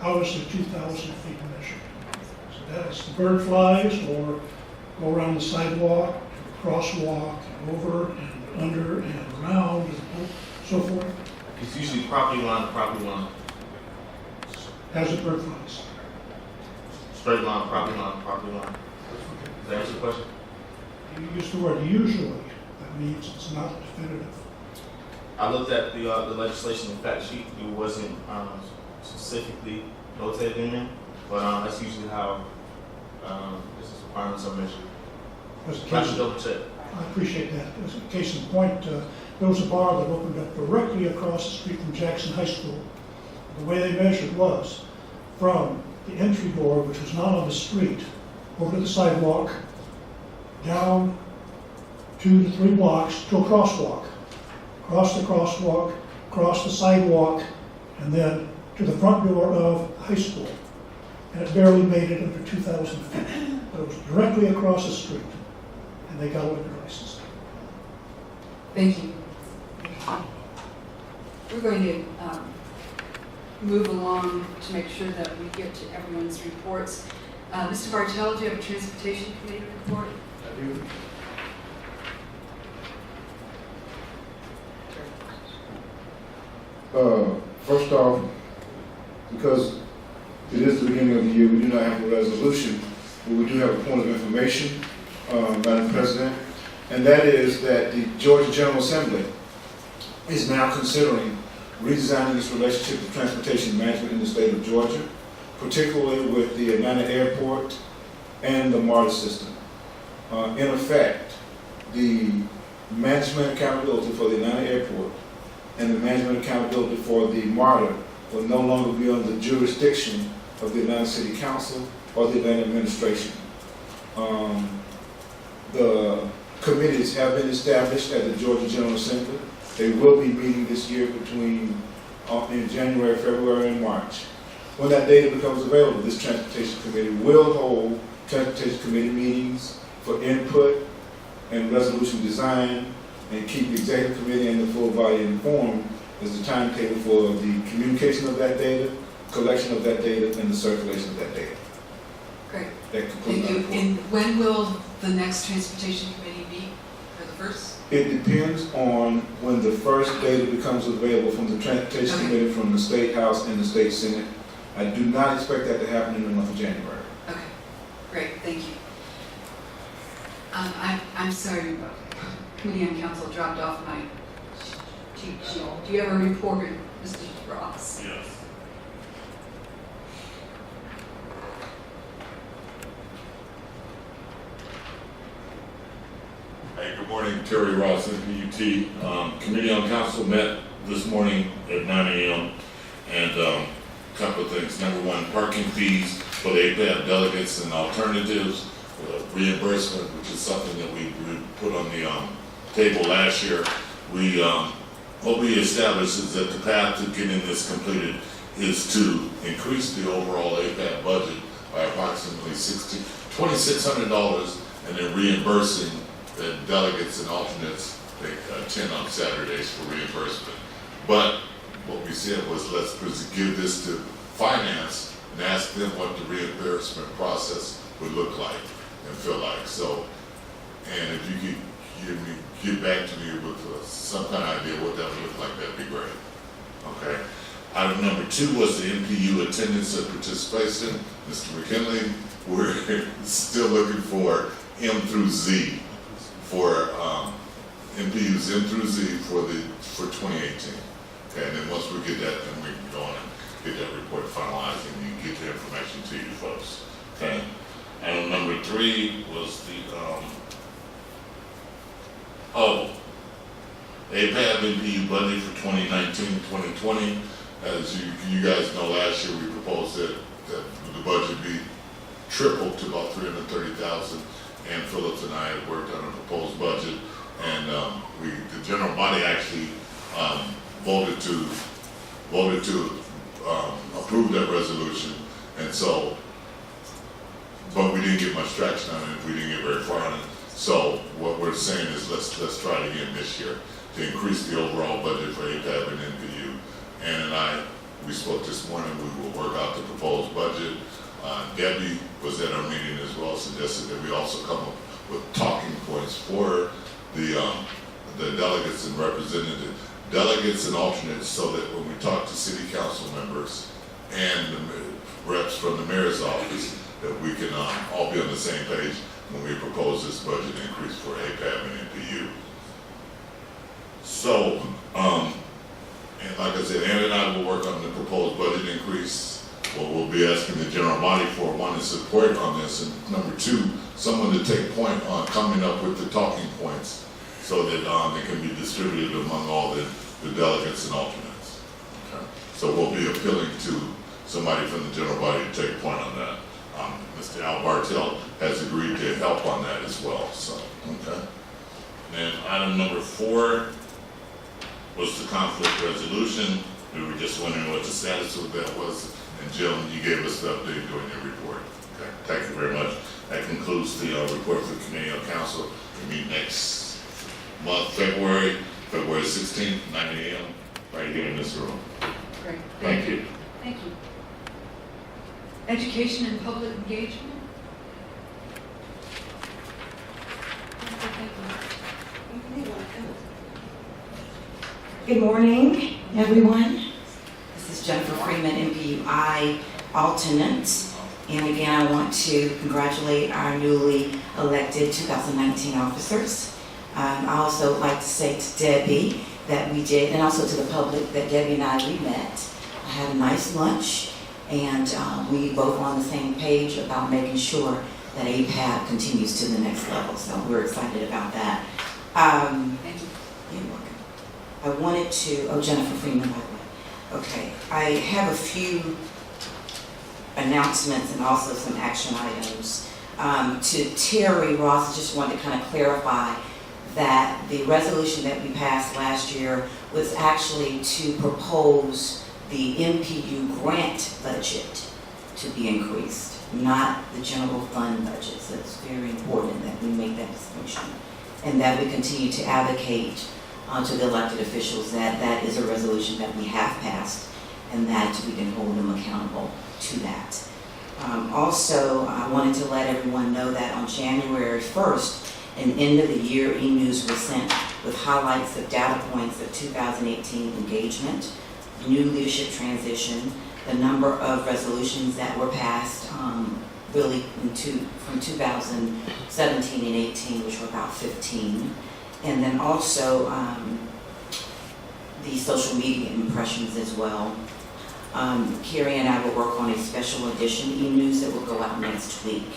How is the 2,000 feet measured? So that is the bird flies, or go around the sidewalk, crosswalk, and over and under and around and so forth? It's usually property line to property line. As it bird flies. Straight line, property line, property line. Does that answer the question? You use the word usually. That means it's not definitive. I looked at the legislation in fact sheet. It wasn't specifically notated in there, but that's usually how business requirements are measured. I should double check. I appreciate that. As a case in point, there was a bar that opened up directly across the street from Jackson High School. The way they measured was from the entry door, which was not on the street, over to the sidewalk, down 2 to 3 blocks to a crosswalk. Across the crosswalk, across the sidewalk, and then to the front door of high school. And it barely made it under 2,000 feet. But it was directly across the street. And they got a liquor license. Thank you. We're going to move along to make sure that we get to everyone's reports. Mr. Bartel, do you have a Transportation Committee report? I do. First off, because it is the beginning of the year, we do not have a resolution, but we do have a point of information, Madam President, and that is that the Georgia General Assembly is now considering redesigning its relationship with transportation management in the state of Georgia, particularly with the Atlanta Airport and the MARTA system. In effect, the management accountability for the Atlanta Airport and the management accountability for the MARTA will no longer be under the jurisdiction of the Atlanta City Council or the Atlanta administration. The committees have been established at the Georgia General Assembly. They will be meeting this year between in January, February, and March. When that data becomes available, this Transportation Committee will hold Transportation Committee meetings for input and resolution design, and keep the Executive Committee and the full body informed as the timetable for the communication of that data, collection of that data, and the circulation of that data. Great. That concludes Thank you. my report. And when will the next Transportation Committee meet? For the first? It depends on when the first data becomes available from the Transportation Committee, from the State House and the State Senate. I do not expect that to happen in the month of January. Okay, great, thank you. I'm sorry, Committee on Council dropped off my cheat sheet. Do you have a report, Mr. Ross? Yes. Terry Ross, NPUT. Committee on Council met this morning at 9 a.m. and a couple of things. Number one, parking fees for the APAB delegates and alternatives, reimbursement, which is something that we put on the table last year. What we established is that the path to getting this completed is to increase the overall APAB budget by approximately $2,600 and then reimbursing the delegates and alternates that attend on Saturdays for reimbursement. But what we said was let's give this to finance and ask them what the reimbursement process would look like and feel like. So, and if you could get back to me with some kind of idea what that would look like, that'd be great. Okay. Item number 2 was the MPU attendance and participation. Mr. McKinley, we're still looking for M through Z for MPUs M through Z for 2018. Okay, and then once we get that, then we can go on and get that report finalized and you can get the information to you folks. Okay. Item number 3 was the APAB MPU budget for 2019-2020. As you guys know, last year we proposed that the budget be tripled to about $330,000. Ann Phillips and I had worked on a proposed budget, and the general body actually voted to approve that resolution. And so, but we didn't get much traction on it. We didn't get very far on it. So what we're saying is let's try it again this year to increase the overall budget for APAB and NPU. Ann and I, we spoke this morning. We will work out the proposed budget. Debbie was at our meeting as well, suggested that we also come up with talking points for the delegates and representative delegates and alternates, so that when we talk to city council members and the reps from the mayor's office, that we can all be on the same page when we propose this budget increase for APAB and NPU. So, and like I said, Ann and I will work on the proposed budget increase. What we'll be asking the general body for, one, is support on this, and number 2, someone to take point on coming up with the talking points so that they can be distributed among all the delegates and alternates. Okay. So we'll be appealing to somebody from the general body to take point on that. Mr. Al Bartel has agreed to help on that as well. So, okay. And item number 4 was the conflict resolution. We were just wondering what the status of that was. And Jim, you gave us the update during your report. Okay, thank you very much. That concludes the report for the Committee on Council. We meet next month, February 16th, 9 a.m. right here in this room. Great. Thank you. Thank you. Education and public engagement. Good morning, everyone. This is Jennifer Freeman, MPUI alternate. And again, I want to congratulate our newly elected 2019 officers. I also like to say to Debbie that we did, and also to the public, that Debbie and I, we met. I had a nice lunch, and we both were on the same page about making sure that APAB continues to the next level. So we're excited about that. Thank you. You're welcome. I wanted to, Jennifer Freeman, by the way. Okay, I have a few announcements and also some action items. To Terry Ross, I just wanted to kind of clarify that the resolution that we passed last year was actually to propose the MPU grant budget to be increased, not the general fund budget. So it's very important that we make that distinction and that we continue to advocate to the elected officials that that is a resolution that we have passed and that we can hold them accountable to that. Also, I wanted to let everyone know that on January 1st, an end of the year e-news was sent with highlights of data points of 2018 engagement, new leadership transition, the number of resolutions that were passed really from 2017 and 18, which were about 15. And then also the social media impressions as well. Carrie and I will work on a special edition e-news that will go out next week.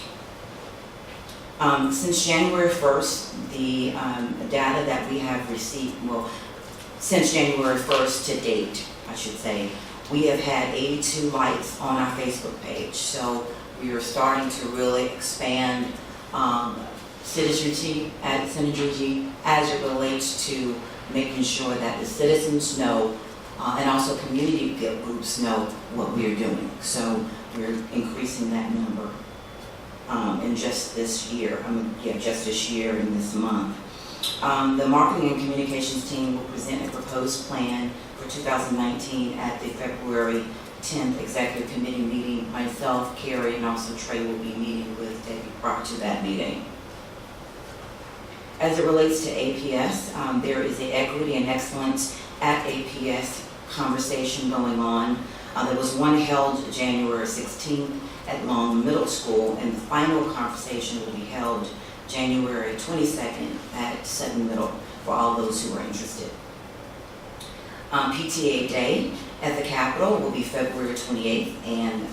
Since January 1st, the data that we have received, well, since January 1st to date, I should say, we have had 82 likes on our Facebook page. So we are starting to really expand synergy as it relates to making sure that the citizens know and also community groups know what we are doing. So we're increasing that number in just this year, just this year and this month. The marketing and communications team will present a proposed plan for 2019 at the February 10th executive committee meeting. Myself, Carrie, and also Trey will be meeting with Debbie prior to that meeting. As it relates to APS, there is an equity and excellence at APS conversation going on. There was one held January 16th at Long Middle School, and the final conversation will be held January 22nd at Sutton Middle for all those who are interested. PTA Day at the Capitol will be February 28th, and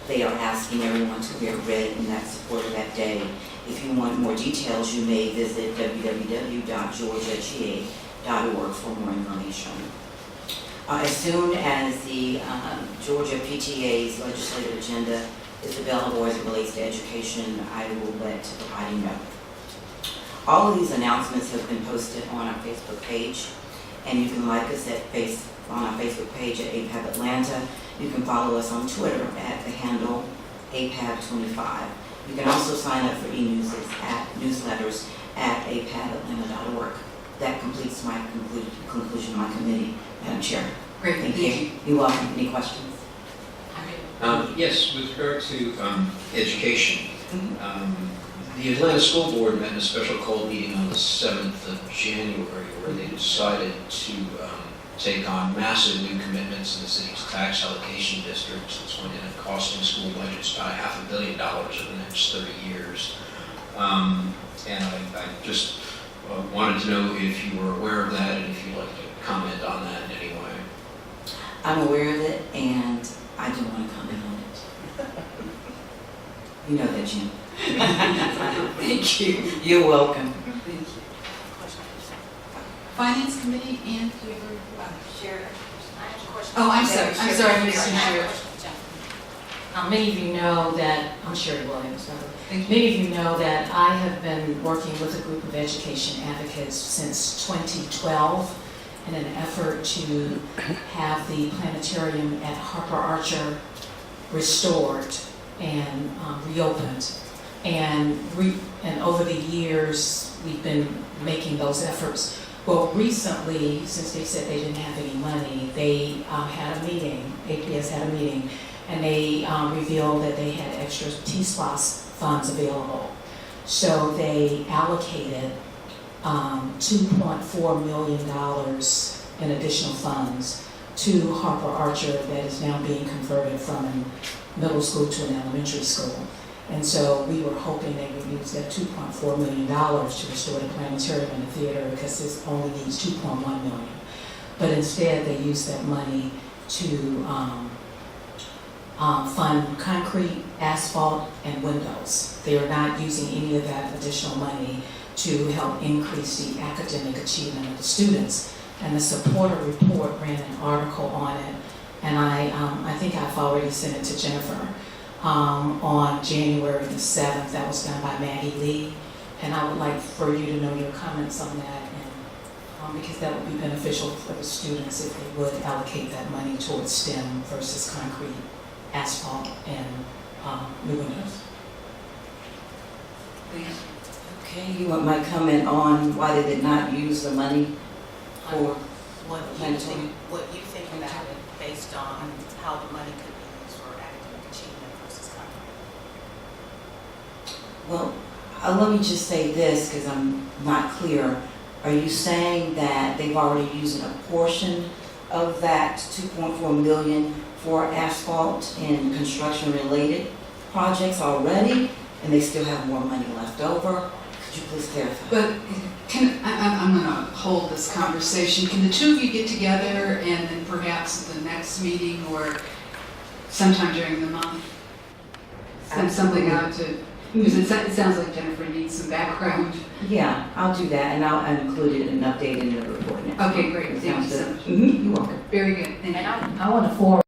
they are asking everyone to wear red in that support of that day. If you want more details, you may visit www.georgiaga.org for more information. As soon as the Georgia PTA's legislative agenda is available as it relates to education, I will let the body know. All of these announcements have been posted on our Facebook page, and you can like us on our Facebook page at APAB Atlanta. You can follow us on Twitter at the handle APAB25. You can also sign up for newsletters at apabatlanta.org. That completes my conclusion of my committee, Madam Chair. Great, thank you. You're welcome. Any questions? Yes, with regard to education, the Atlanta School Board met in a special call meeting on the 7th of January where they decided to take on massive new commitments in the city's tax allocation districts. It's going to end up costing school budgets about $500 million over the next 30 years. And I just wanted to know if you were aware of that and if you'd like to comment on that in any way. I'm aware of it, and I don't want to comment on it. You know that, Jim. Thank you. You're welcome. Thank you. Finance Committee, and Sharon, I have a question. oh, I'm sorry, Mr. Chair. Many of you know that, I'm Sherry Williams, Thank you. many of you know that I have been working with a group of education advocates since 2012 in an effort to have the planetarium at Harper Archer restored and reopened. And over the years, we've been making those efforts. Well, recently, since they said they didn't have any money, they had a meeting, APS had a meeting, and they revealed that they had extra T-SPOS funds available. So they allocated $2.4 million in additional funds to Harper Archer that is now being converted from a middle school to an elementary school. And so we were hoping they would use that $2.4 million to restore the planetarium and the theater because this only needs $2.1 million. But instead they used that money to fund concrete, asphalt, and windows. They are not using any of that additional money to help increase the academic achievement of the students. And the supporter report ran an article on it, and I think I've already sent it to Jennifer. On January the 7th, that was done by Maggie Lee, and I would like for you to know your comments on that, and because that would be beneficial for the students if they would allocate that money towards STEM versus concrete, asphalt, and new windows. Okay, you want my comment on why they did not use the money for what you think about it based on how the money could be used for academic achievement versus concrete? Well, let me just say this because I'm not clear. Are you saying that they've already used a portion of that $2.4 million for asphalt and construction-related projects already, and they still have more money left over? Could you please clarify? But I'm going to hold this conversation. Can the two of you get together and then perhaps at the next meeting or sometime during the month send something out to Because it sounds like Jennifer needs some background. Yeah, I'll do that, and I'll include an update in the report next Okay, month. great. That Thank you sounds so good. much. You're welcome. Very good. Thank you. I want to forward,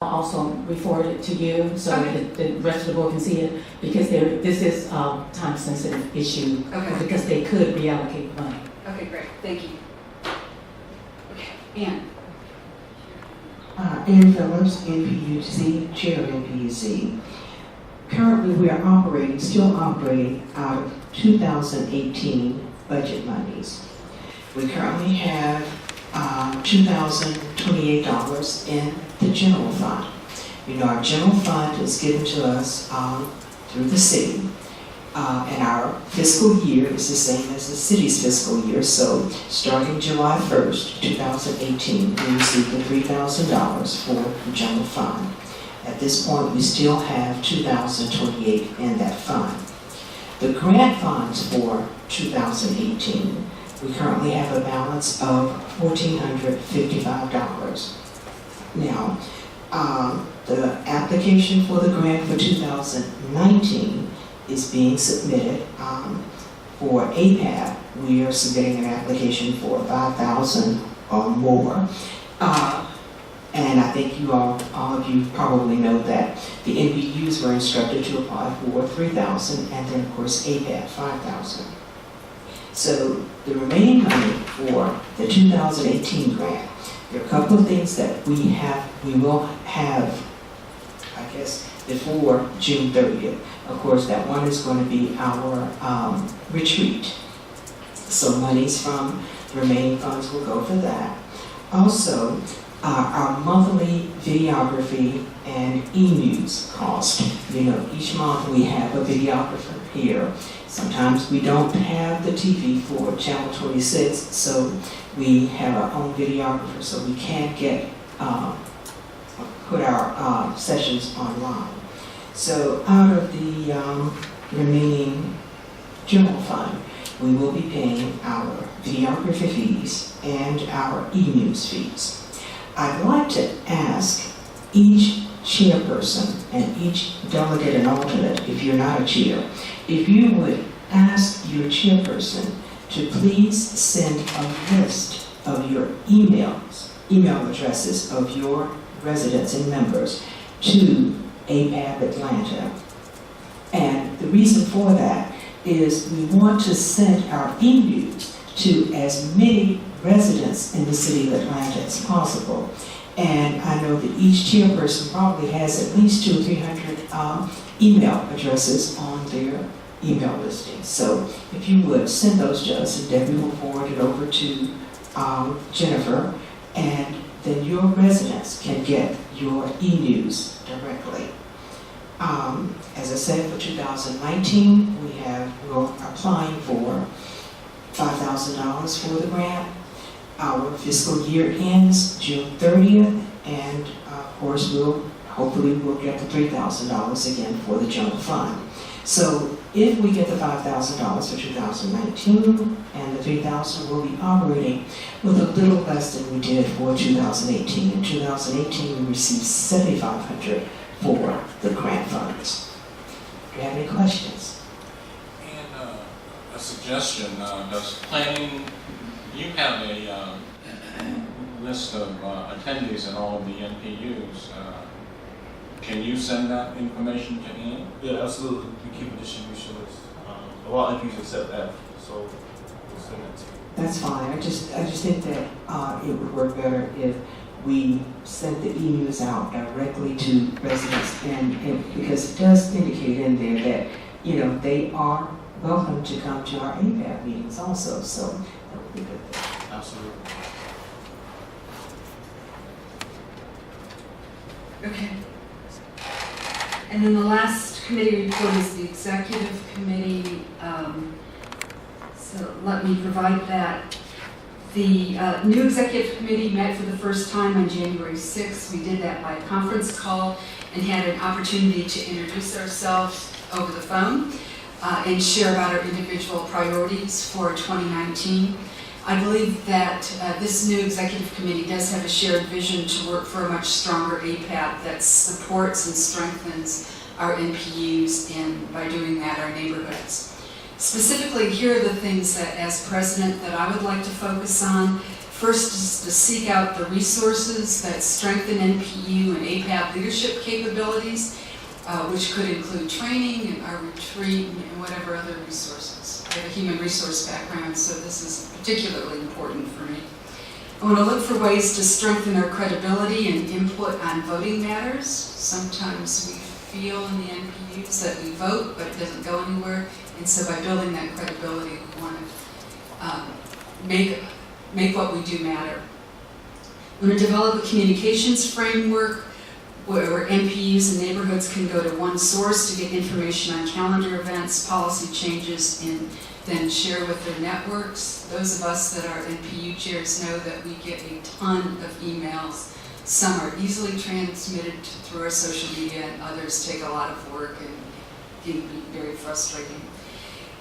also re-forward it to you so that the rest of the board can see it, because this is a time-sensitive issue, Okay. because they could reallocate money. Okay, great. Thank you. Okay, Ann. Ann Phillips, NPUC, Chair of NPUC. Currently, we are still operating out of 2018 budget monies. We currently have $2,028 in the general fund. You know, our general fund is given to us through the city. And our fiscal year is the same as the city's fiscal year. So starting July 1st, 2018, we received the $3,000 for the general fund. At this point, we still have $2,028 in that fund. The grant funds for 2018, we currently have a balance of $1,455. Now, the application for the grant for 2019 is being submitted for APAP. We are submitting an application for $5,000 or more. And I think all of you probably know that the NBUs were instructed to apply for $3,000, and then of course APAP $5,000. So the remaining money for the 2018 grant, there are a couple of things that we will have, I guess, before June 30th. Of course, that one is going to be our retreat. So monies from the remaining funds will go for that. Also, our monthly videography and e-news cost. You know, each month we have a videographer here. Sometimes we don't have the TV for Channel 26, so we have our own videographer, so we can't put our sessions online. So out of the remaining general fund, we will be paying our videography fees and our e-news fees. I'd like to ask each chairperson and each delegate and alternate, if you're not a chair, if you would ask your chairperson to please send a list of your email addresses of your residents and members to APAP Atlanta. And the reason for that is we want to send our e-news to as many residents in the city of Atlanta as possible. And I know that each chairperson probably has at least 200 or 300 email addresses on their email listing. So if you would send those to us, and Debbie will forward it over to Jennifer, and then your residents can get your e-news directly. As I said, for 2019, we're applying for $5,000 for the grant. Our fiscal year ends June 30th, and of course, hopefully we'll get the $3,000 again for the general fund. So if we get the $5,000 for 2019 and the $3,000, we'll be operating with a little less than we did for 2018. In 2018, we received $7,500 for the grant funds. Do you have any questions? And a suggestion, does planning, you have a list of attendees at all of the NPUs. Can you send that information to Ian? Yeah, absolutely. We keep a distribution list. A lot of NPUs accept that, so we'll send that to you. That's fine. I just think that it would work better if we sent the e-news out directly to residents, and because it does indicate in there that, you know, they are welcome to come to our APAP meetings also, so that would be good. Absolutely. Okay. And then the last committee report is the executive committee. So let me provide that. The new executive committee met for the first time on January 6th. We did that by conference call and had an opportunity to introduce ourselves over the phone and share about our individual priorities for 2019. I believe that this new executive committee does have a shared vision to work for a much stronger APAP that supports and strengthens our NPUs and by doing that, our neighborhoods. Specifically, here are the things that, as president, that I would like to focus on. First is to seek out the resources that strengthen NPU and APAB leadership capabilities, which could include training and our retreat and whatever other resources. I have a human resource background, so this is particularly important for me. I want to look for ways to strengthen our credibility and input on voting matters. Sometimes we feel in the NPUs that we vote, but it doesn't go anywhere. And so by building that credibility, we want to make what we do matter. We want to develop a communications framework where NPUs and neighborhoods can go to one source to get information on calendar events, policy changes, and then share with their networks. Those of us that are NPU chairs know that we get a ton of emails. Some are easily transmitted through our social media, and others take a lot of work and can be very frustrating.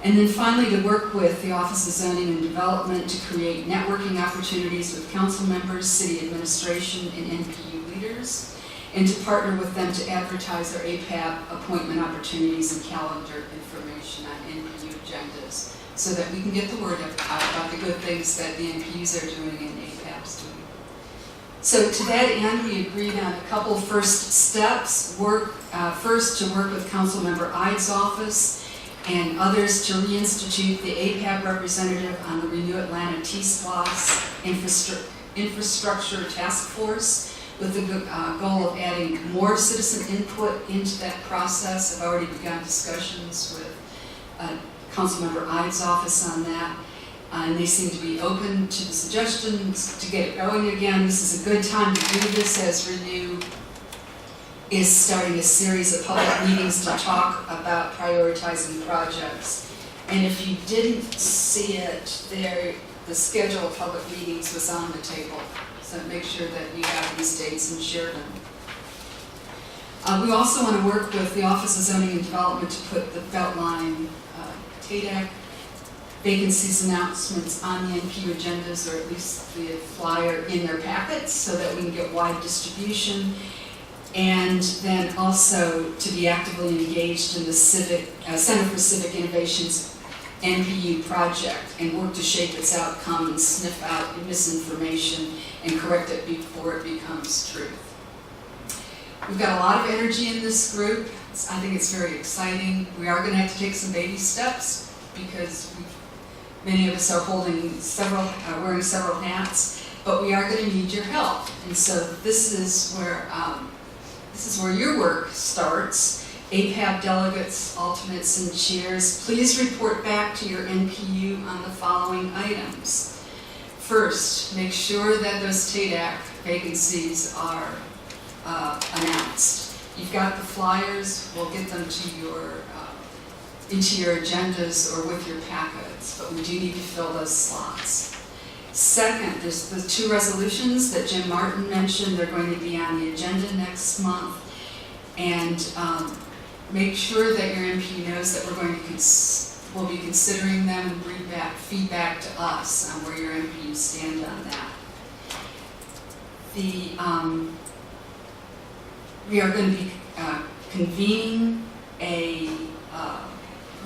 And then finally, to work with the Office of Zoning and Development to create networking opportunities with council members, city administration, and NPU leaders, and to partner with them to advertise their APAB appointment opportunities and calendar information on NPU agendas so that we can get the word out about the good things that the NPUs are doing and APAB's doing. So to that end, we agreed on a couple first steps. First, to work with Councilmember Ide's office and others to reinstitute the APAB representative on the Renew Atlanta T-SPLOS infrastructure task force with the goal of adding more citizen input into that process. I've already begun discussions with Councilmember Ide's office on that. And they seem to be open to the suggestions to get it going again. This is a good time to do this, as Renew is starting a series of public meetings to talk about prioritizing projects. And if you didn't see it there, the schedule of public meetings was on the table. So make sure that you have these dates and share them. We also want to work with the Office of Zoning and Development to put the Beltline TADAC vacancies announcements on the NPU agendas, or at least the flyer in their packets, so that we can get wide distribution. And then also to be actively engaged in the Center for Civic Innovation's NPU project and work to shape its outcome and sniff out misinformation and correct it before it becomes truth. We've got a lot of energy in this group. I think it's very exciting. We are going to have to take some baby steps because many of us are wearing several hats, but we are going to need your help. And so this is where your work starts. APAB delegates, alternates, and chairs, please report back to your NPU on the following items. First, make sure that those TADAC vacancies are announced. You've got the flyers. We'll get them to into your agendas or with your packets, but we do need to fill those slots. Second, there's the 2 resolutions that Jim Martin mentioned. They're going to be on the agenda next month. And make sure that your MP knows that we'll be considering them and bring back feedback to us on where your MPs stand on that. We are going to be convening a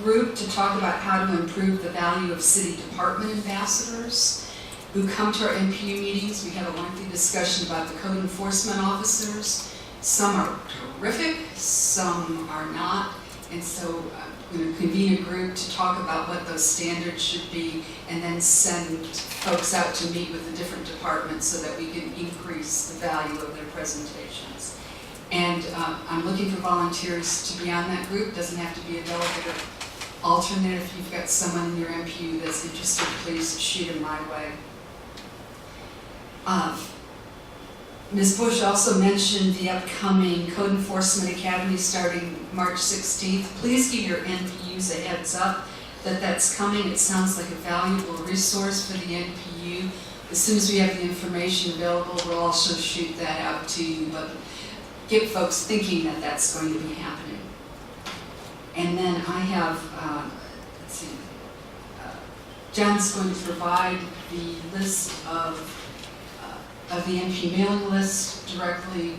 group to talk about how to improve the value of city department ambassadors who come to our NPU meetings. We have a lengthy discussion about the code enforcement officers. Some are terrific, some are not, and so we're going to convene a group to talk about what those standards should be and then send folks out to meet with the different departments so that we can increase the value of their presentations. And I'm looking for volunteers to be on that group. Doesn't have to be a delegate or alternate. If you've got someone in your MPU that's interested, please shoot them my way. Ms. Bush also mentioned the upcoming Code Enforcement Academy starting March 16th. Please give your NPUs a heads up that that's coming. It sounds like a valuable resource for the NPU. As soon as we have the information available, we'll also shoot that out to you, but get folks thinking that that's going to be happening. And then I have, John's going to provide the list of the NP mailing list directly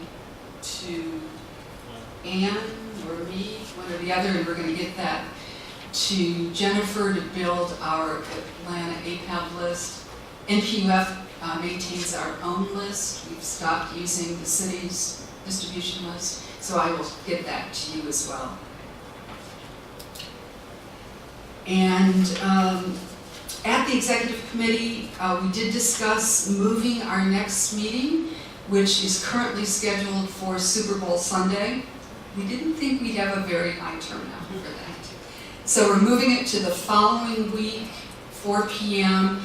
to Ann or me, one or the other, and we're going to get that to Jennifer to build our Atlanta APAB list. NPUF maintains our own list. We've stopped using the city's distribution list, so I will get that to you as well. And at the executive committee, we did discuss moving our next meeting, which is currently scheduled for Super Bowl Sunday. We didn't think we'd have a very high turnout for that. So we're moving it to the following week, 4 p.m.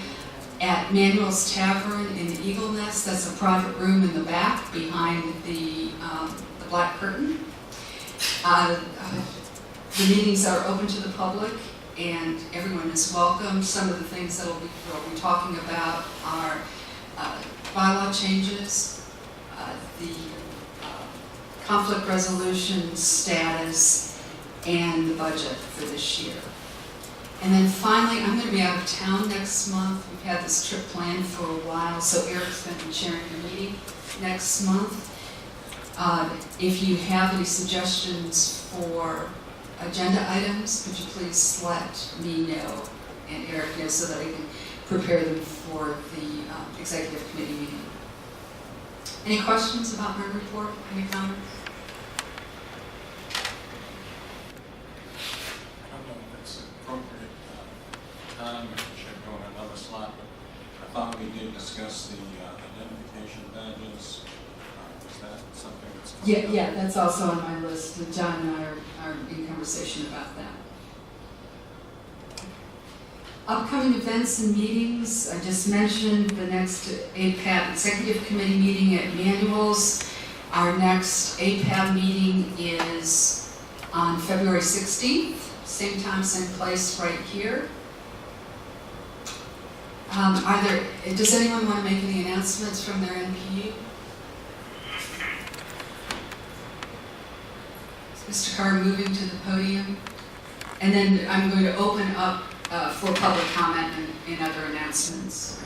at Manuel's Tavern in the Eagle Nest. That's a private room in the back behind the black curtain. The meetings are open to the public and everyone is welcome. Some of the things that we'll be talking about are bylaw changes, the conflict resolution status, and the budget for this year. And then finally, I'm going to be out of town next month. We've had this trip planned for a while, so Eric's going to be chairing the meeting next month. If you have any suggestions for agenda items, could you please let me know and Eric know so that I can prepare them for the executive committee meeting. Any questions about my report? Any comments? I don't know if it's appropriate time, if we should go in another slot, but I thought we did discuss the identification badges. Is that something that's coming up? Yeah, that's also on my list. John and I are in conversation about that. Upcoming events and meetings, I just mentioned the next APAB Executive Committee meeting at Manuel's. Our next APAB meeting is on February 16th, same time, same place, right here. Does anyone want to make any announcements from their NPU? Mr. Carr moving to the podium. And then I'm going to open up for public comment and other announcements.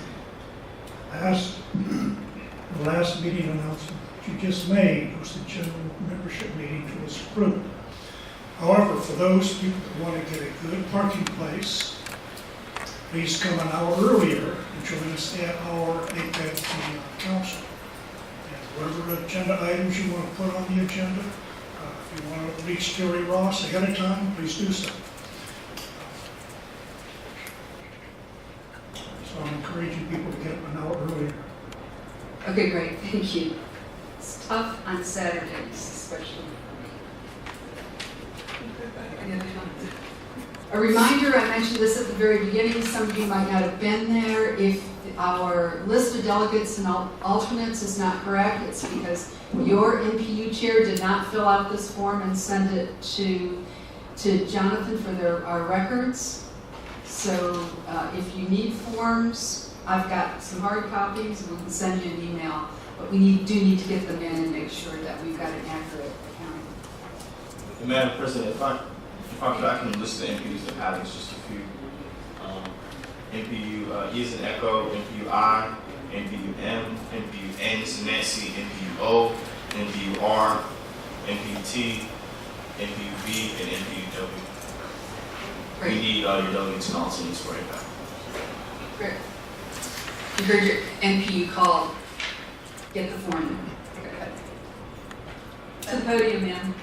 The last meeting announcement you just made was the general membership meeting that was approved. However, for those people that want to get a good parking place, please come an hour earlier and join us at our APAB council. And whatever agenda items you want to put on the agenda, if you want to reach Terry Ross ahead of time, please do so. So I'm encouraging people to get up an hour earlier. Okay, great, thank you. It's tough on Saturdays, especially for me. Any other comments? A reminder, I mentioned this at the very beginning, some of you might not have been there. If our list of delegates and alternates is not correct, it's because your NPU chair did not fill out this form and send it to Jonathan for our records. So if you need forms, I've got some hard copies, we can send you an email, but we do need to get them in and make sure that we've got an accurate accounting. Madam President, if I could, I can list the NPUs that have just a few. NPU E is an Echo, NPU I, NPU M, NPU N is Nancy, NPU O, NPU R, NPU T, NPU V, and NPU W. Great. We need your delegates and alternates for APAC. Great. You heard your NPU call. Get the form in. To the podium, ma'am.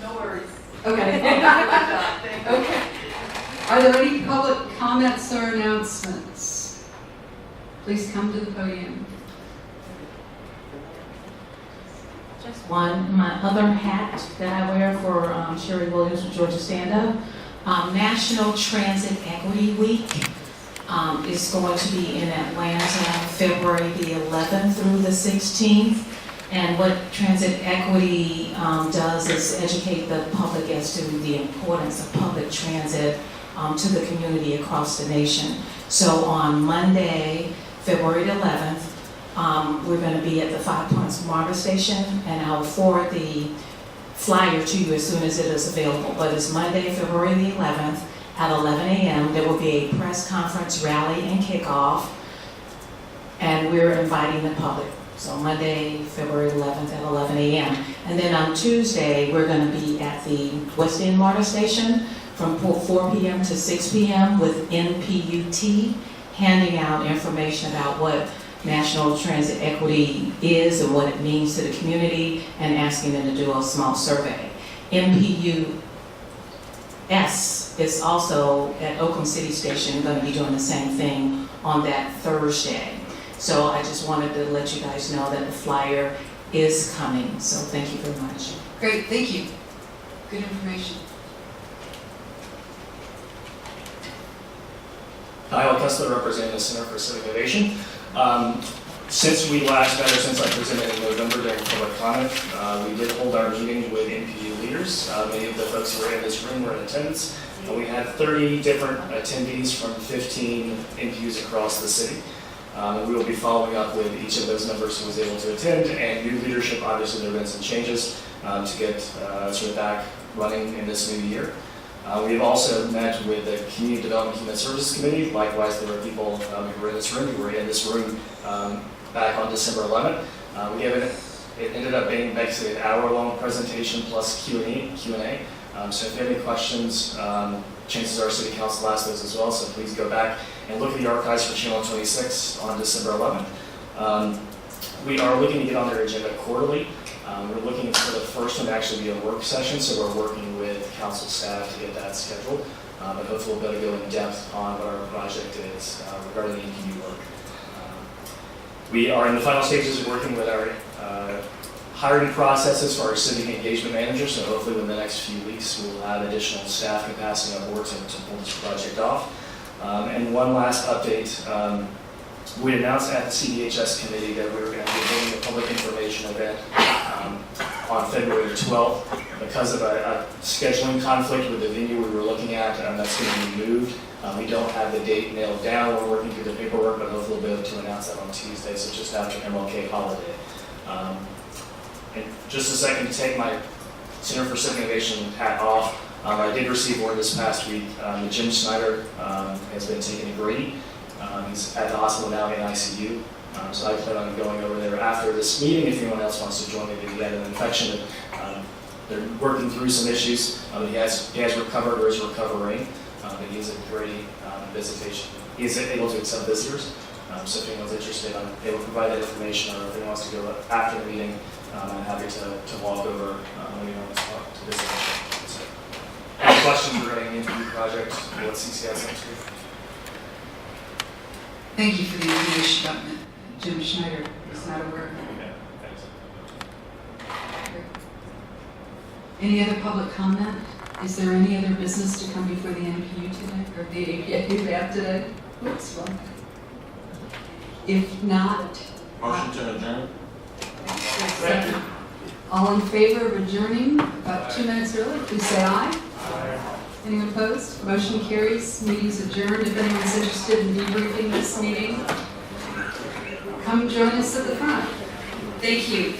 No worries. Okay. Okay. Are there any public comments or announcements? Please come to the podium. Just one, my other hat that I wear for Sherry Williams with Georgia Stand Up. National Transit Equity Week is going to be in Atlanta February the 11th through the 16th. And what transit equity does is educate the public as to the importance of public transit to the community across the nation. So on Monday, February the 11th, we're going to be at the Five Points Marva Station, and I'll forward the flyer to you as soon as it is available. But it's Monday, February the 11th at 11 a.m. There will be a press conference, rally, and kickoff, and we're inviting the public So Monday, February 11th at 11 a.m. And then on Tuesday, we're going to be at the West End MARTA station from 4 p.m. to 6 p.m. with NPUT, handing out information about what National Transit Equity is and what it means to the community, and asking them to do a small survey. NPUS is also at Oakland City Station going to be doing the same thing on that Thursday. So I just wanted to let you guys know that the flyer is coming. So thank you very much. Great, thank you. Good information. Kyle Kessler, representing the Center for Civic Innovation. Since we last met, or since I presented in November during public comment, we did hold our meeting with NPU leaders. Many of the folks who were in this room were in attendance. We had 30 different attendees from 15 NPUs across the city. And we will be following up with each of those members who was able to attend, and new leadership. Obviously, there have been some changes to get sort of back running in this new year. We have also met with the Community Development Human Services Committee. Likewise, there were people who were in this room, back on December 11th. It ended up being basically an hour-long presentation plus Q&A. So if you have any questions, chances are City Council asked those as well, so please go back and look at the archives for Channel 26 on December 11th. We are looking to get on their agenda quarterly. We're looking for the first one to actually be a work session, so we're working with council staff to get that scheduled. But hopefully we'll be able to go in depth on what our project is regarding the NPU work. We are in the final stages of working with our hiring processes for our civic engagement manager, so hopefully within the next few weeks we'll have additional staff capacity on board to pull this project off. And one last update. We announced at the CDHS committee that we were going to be holding a public information event on February 12th. Because of a scheduling conflict with the venue we were looking at, that's going to be moved. We don't have the date nailed down. We're working through the paperwork, but hopefully we'll be able to announce that on Tuesday, so just after MLK holiday. And just a second to take my Center for Civic Innovation hat off. I did receive word this past week that Jim Schneider has been taken to Grady. He's at the hospital now in ICU. So I plan on going over there after this meeting if anyone else wants to join me. If he had an infection, they're working through some issues. He has recovered or is recovering, but he's at Grady visitation. He's able to accept visitors. So if anyone's interested, I'm able to provide that information, or if anyone wants to go after the meeting, I'm happy to walk over when anyone wants to visit. So, any questions regarding the interview project or what CCS next week? Thank you for the information about Jim Schneider. He's not aware of that. Yeah, thanks. Any other public comment? Is there any other business to come before the NPU today, or the APF today? Oops, wrong. If not, Motion to adjourn? second. All in favor of adjourning about 2 minutes early, please say aye. Aye. Anyone opposed? Motion carries. Meeting's adjourned. If anyone's interested in debriefing this meeting, come join us at the front. Thank you.